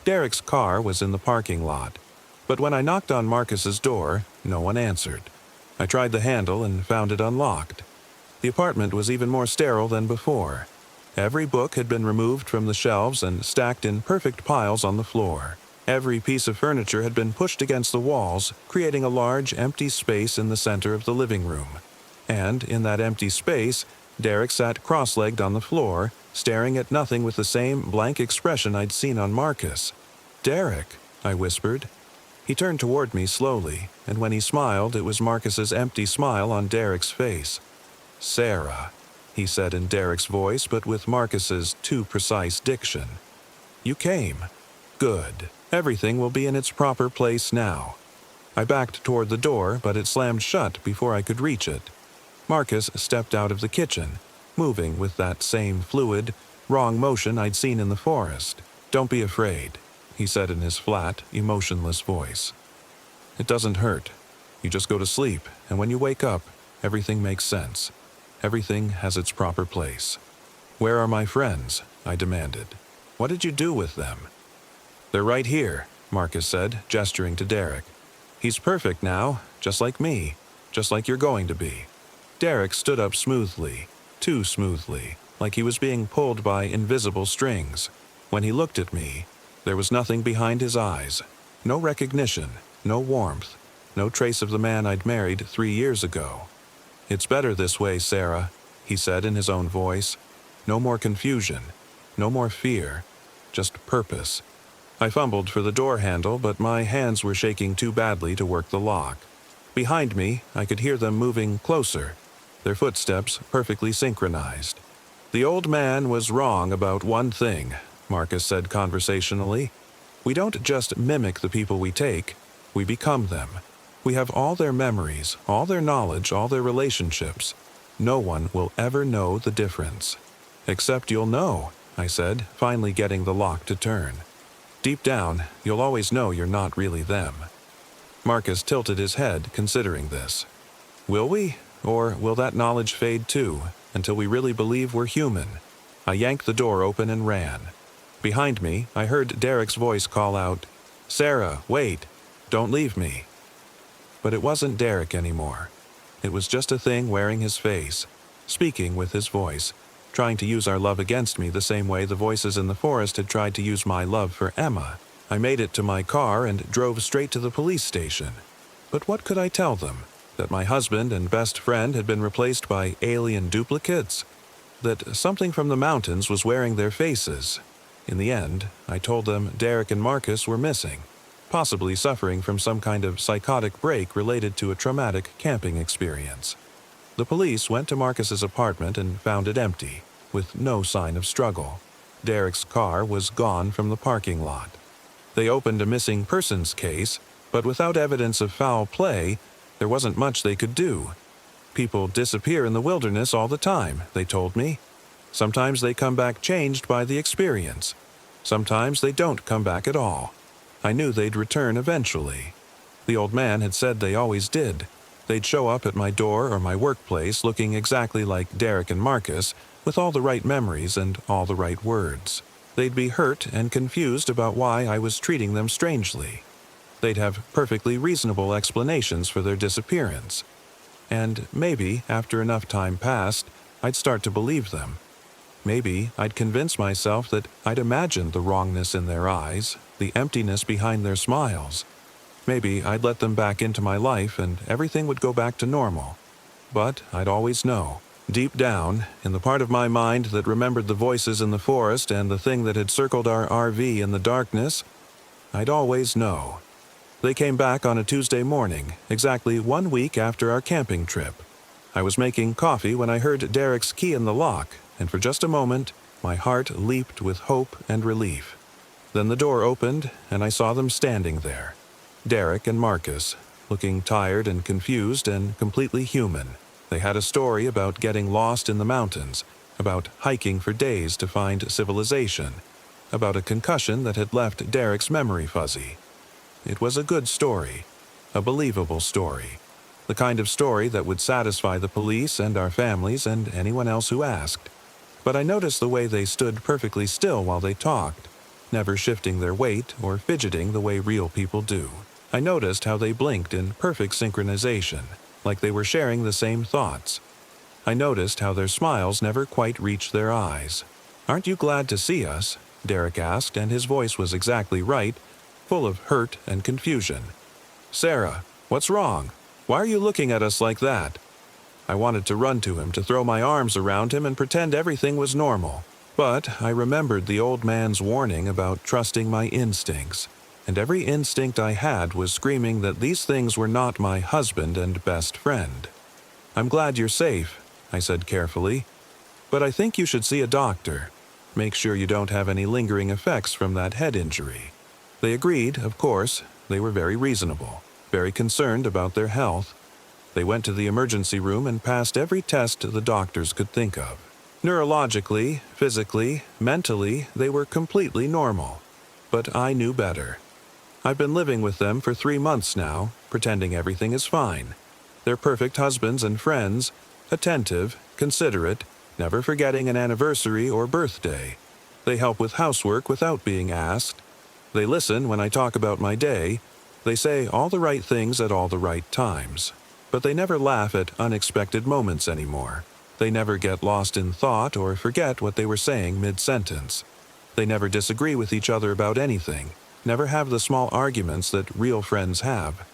Derek's car was in the parking lot, but when I knocked on Marcus's door, no one answered. I tried the handle and found it unlocked. The apartment was even more sterile than before. Every book had been removed from the shelves and stacked in perfect piles on the floor. Every piece of furniture had been pushed against the walls, creating a large, empty space in the center of the living room. And in that empty space, Derek sat cross-legged on the floor, staring at nothing with the same blank expression I'd seen on Marcus. "Derek," I whispered. He turned toward me slowly, and when he smiled, it was Marcus's empty smile on Derek's face. "Sarah," he said in Derek's voice, but with Marcus's too precise diction. "You came. Good. Everything will be in its proper place now." I backed toward the door, but it slammed shut before I could reach it. Marcus stepped out of the kitchen, moving with that same fluid, wrong motion I'd seen in the forest. "Don't be afraid," he said in his flat, emotionless voice. "It doesn't hurt. You just go to sleep, and when you wake up, everything makes sense. Everything has its proper place." "Where are my friends?" I demanded. "What did you do with them?" "They're right here," Marcus said, gesturing to Derek. "He's perfect now, just like me, just like you're going to be." Derek stood up smoothly, too smoothly, like he was being pulled by invisible strings. When he looked at me, there was nothing behind his eyes. No recognition, no warmth, no trace of the man I'd married 3 years ago. "It's better this way, Sarah," he said in his own voice. "No more confusion, no more fear, just purpose." I fumbled for the door handle, but my hands were shaking too badly to work the lock. Behind me, I could hear them moving closer, their footsteps perfectly synchronized. "The old man was wrong about one thing," Marcus said conversationally. "We don't just mimic the people we take, we become them. We have all their memories, all their knowledge, all their relationships. No one will ever know the difference." "Except you'll know," I said, finally getting the lock to turn. "Deep down, you'll always know you're not really them." Marcus tilted his head, considering this. "Will we? Or will that knowledge fade too, until we really believe we're human?" I yanked the door open and ran. Behind me, I heard Derek's voice call out, "Sarah, wait! Don't leave me!" But it wasn't Derek anymore. It was just a thing wearing his face, speaking with his voice, trying to use our love against me the same way the voices in the forest had tried to use my love for Emma. I made it to my car and drove straight to the police station. But what could I tell them? That my husband and best friend had been replaced by alien duplicates? that something from the mountains was wearing their faces. In the end, I told them Derek and Marcus were missing, possibly suffering from some kind of psychotic break related to a traumatic camping experience. The police went to Marcus's apartment and found it empty, with no sign of struggle. Derek's car was gone from the parking lot. They opened a missing persons case, but without evidence of foul play, there wasn't much they could do. People disappear in the wilderness all the time, they told me. Sometimes they come back changed by the experience. Sometimes they don't come back at all. I knew they'd return eventually. The old man had said they always did. They'd show up at my door or my workplace looking exactly like Derek and Marcus, with all the right memories and all the right words. They'd be hurt and confused about why I was treating them strangely. They'd have perfectly reasonable explanations for their disappearance. And maybe, after enough time passed, I'd start to believe them. Maybe I'd convince myself that I'd imagined the wrongness in their eyes, the emptiness behind their smiles. Maybe I'd let them back into my life and everything would go back to normal. But I'd always know. Deep down, in the part of my mind that remembered the voices in the forest and the thing that had circled our RV in the darkness, I'd always know. They came back on a Tuesday morning, exactly 1 week after our camping trip. I was making coffee when I heard Derek's key in the lock, and for just a moment, my heart leaped with hope and relief. Then the door opened, and I saw them standing there. Derek and Marcus, looking tired and confused and completely human. They had a story about getting lost in the mountains, about hiking for days to find civilization, about a concussion that had left Derek's memory fuzzy. It was a good story, a believable story, the kind of story that would satisfy the police and our families and anyone else who asked. But I noticed the way they stood perfectly still while they talked, never shifting their weight or fidgeting the way real people do. I noticed how they blinked in perfect synchronization, like they were sharing the same thoughts. I noticed how their smiles never quite reached their eyes. "Aren't you glad to see us?" Derek asked, and his voice was exactly right, full of hurt and confusion. "Sarah, what's wrong? Why are you looking at us like that?" I wanted to run to him, to throw my arms around him and pretend everything was normal. But I remembered the old man's warning about trusting my instincts, and every instinct I had was screaming that these things were not my husband and best friend. "I'm glad you're safe," I said carefully, "but I think you should see a doctor. Make sure you don't have any lingering effects from that head injury." They agreed, of course. They were very reasonable, very concerned about their health. They went to the emergency room and passed every test the doctors could think of. Neurologically, physically, mentally, they were completely normal. But I knew better. I've been living with them for 3 months now, pretending everything is fine. They're perfect husbands and friends, attentive, considerate, never forgetting an anniversary or birthday. They help with housework without being asked. They listen when I talk about my day. They say all the right things at all the right times. But they never laugh at unexpected moments anymore. They never get lost in thought or forget what they were saying mid-sentence. They never disagree with each other about anything, never have the small arguments that real friends have.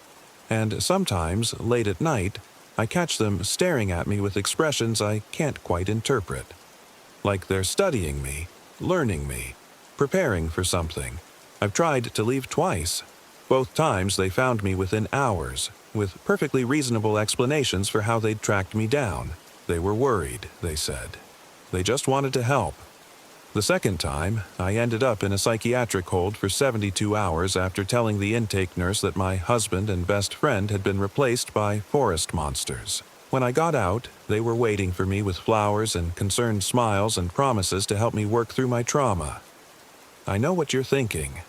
And sometimes, late at night, I catch them staring at me with expressions I can't quite interpret. Like they're studying me, learning me, preparing for something. I've tried to leave twice. Both times they found me within hours, with perfectly reasonable explanations for how they'd tracked me down. They were worried, they said. They just wanted to help. The second time, I ended up in a psychiatric hold for 72 hours after telling the intake nurse that my husband and best friend had been replaced by forest monsters. When I got out, they were waiting for me with flowers and concerned smiles and promises to help me work through my trauma. I know what you're thinking.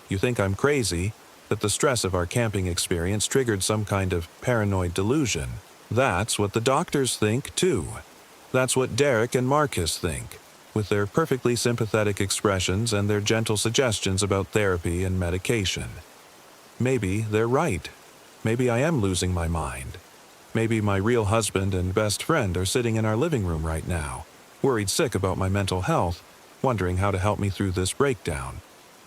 You think I'm crazy, that the stress of our camping experience triggered some kind of paranoid delusion. That's what the doctors think, too. That's what Derek and Marcus think, with their perfectly sympathetic expressions and their gentle suggestions about therapy and medication. Maybe they're right. Maybe I am losing my mind. Maybe my real husband and best friend are sitting in our living room right now, worried sick about my mental health, wondering how to help me through this breakdown.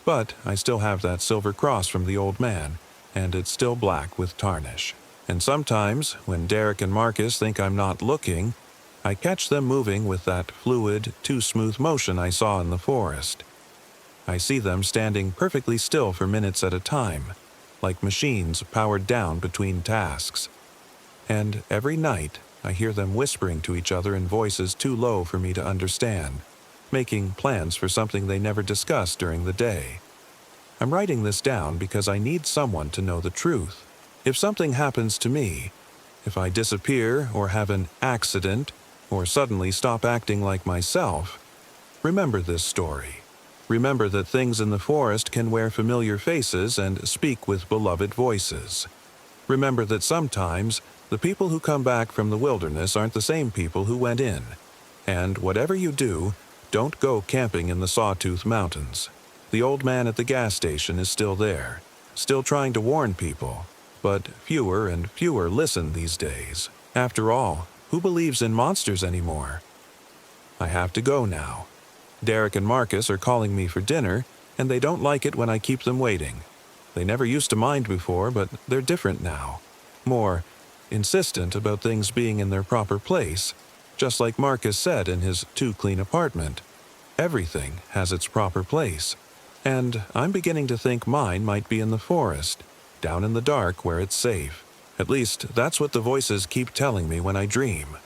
But I still have that silver cross from the old man, and it's still black with tarnish. And sometimes, when Derek and Marcus think I'm not looking, I catch them moving with that fluid, too smooth motion I saw in the forest. I see them standing perfectly still for minutes at a time, like machines powered down between tasks. And every night, I hear them whispering to each other in voices too low for me to understand, making plans for something they never discuss during the day. I'm writing this down because I need someone to know the truth. If something happens to me, if I disappear or have an accident, or suddenly stop acting like myself, remember this story. Remember that things in the forest can wear familiar faces and speak with beloved voices. Remember that sometimes the people who come back from the wilderness aren't the same people who went in. And whatever you do, don't go camping in the Sawtooth Mountains. The old man at the gas station is still there, still trying to warn people, but fewer and fewer listen these days. After all, who believes in monsters anymore? I have to go now. Derek and Marcus are calling me for dinner, and they don't like it when I keep them waiting. They never used to mind before, but they're different now. More insistent about things being in their proper place, just like Marcus said in his too-clean apartment. Everything has its proper place. And I'm beginning to think mine might be in the forest, down in the dark where it's safe. At least, that's what the voices keep telling me when I dream.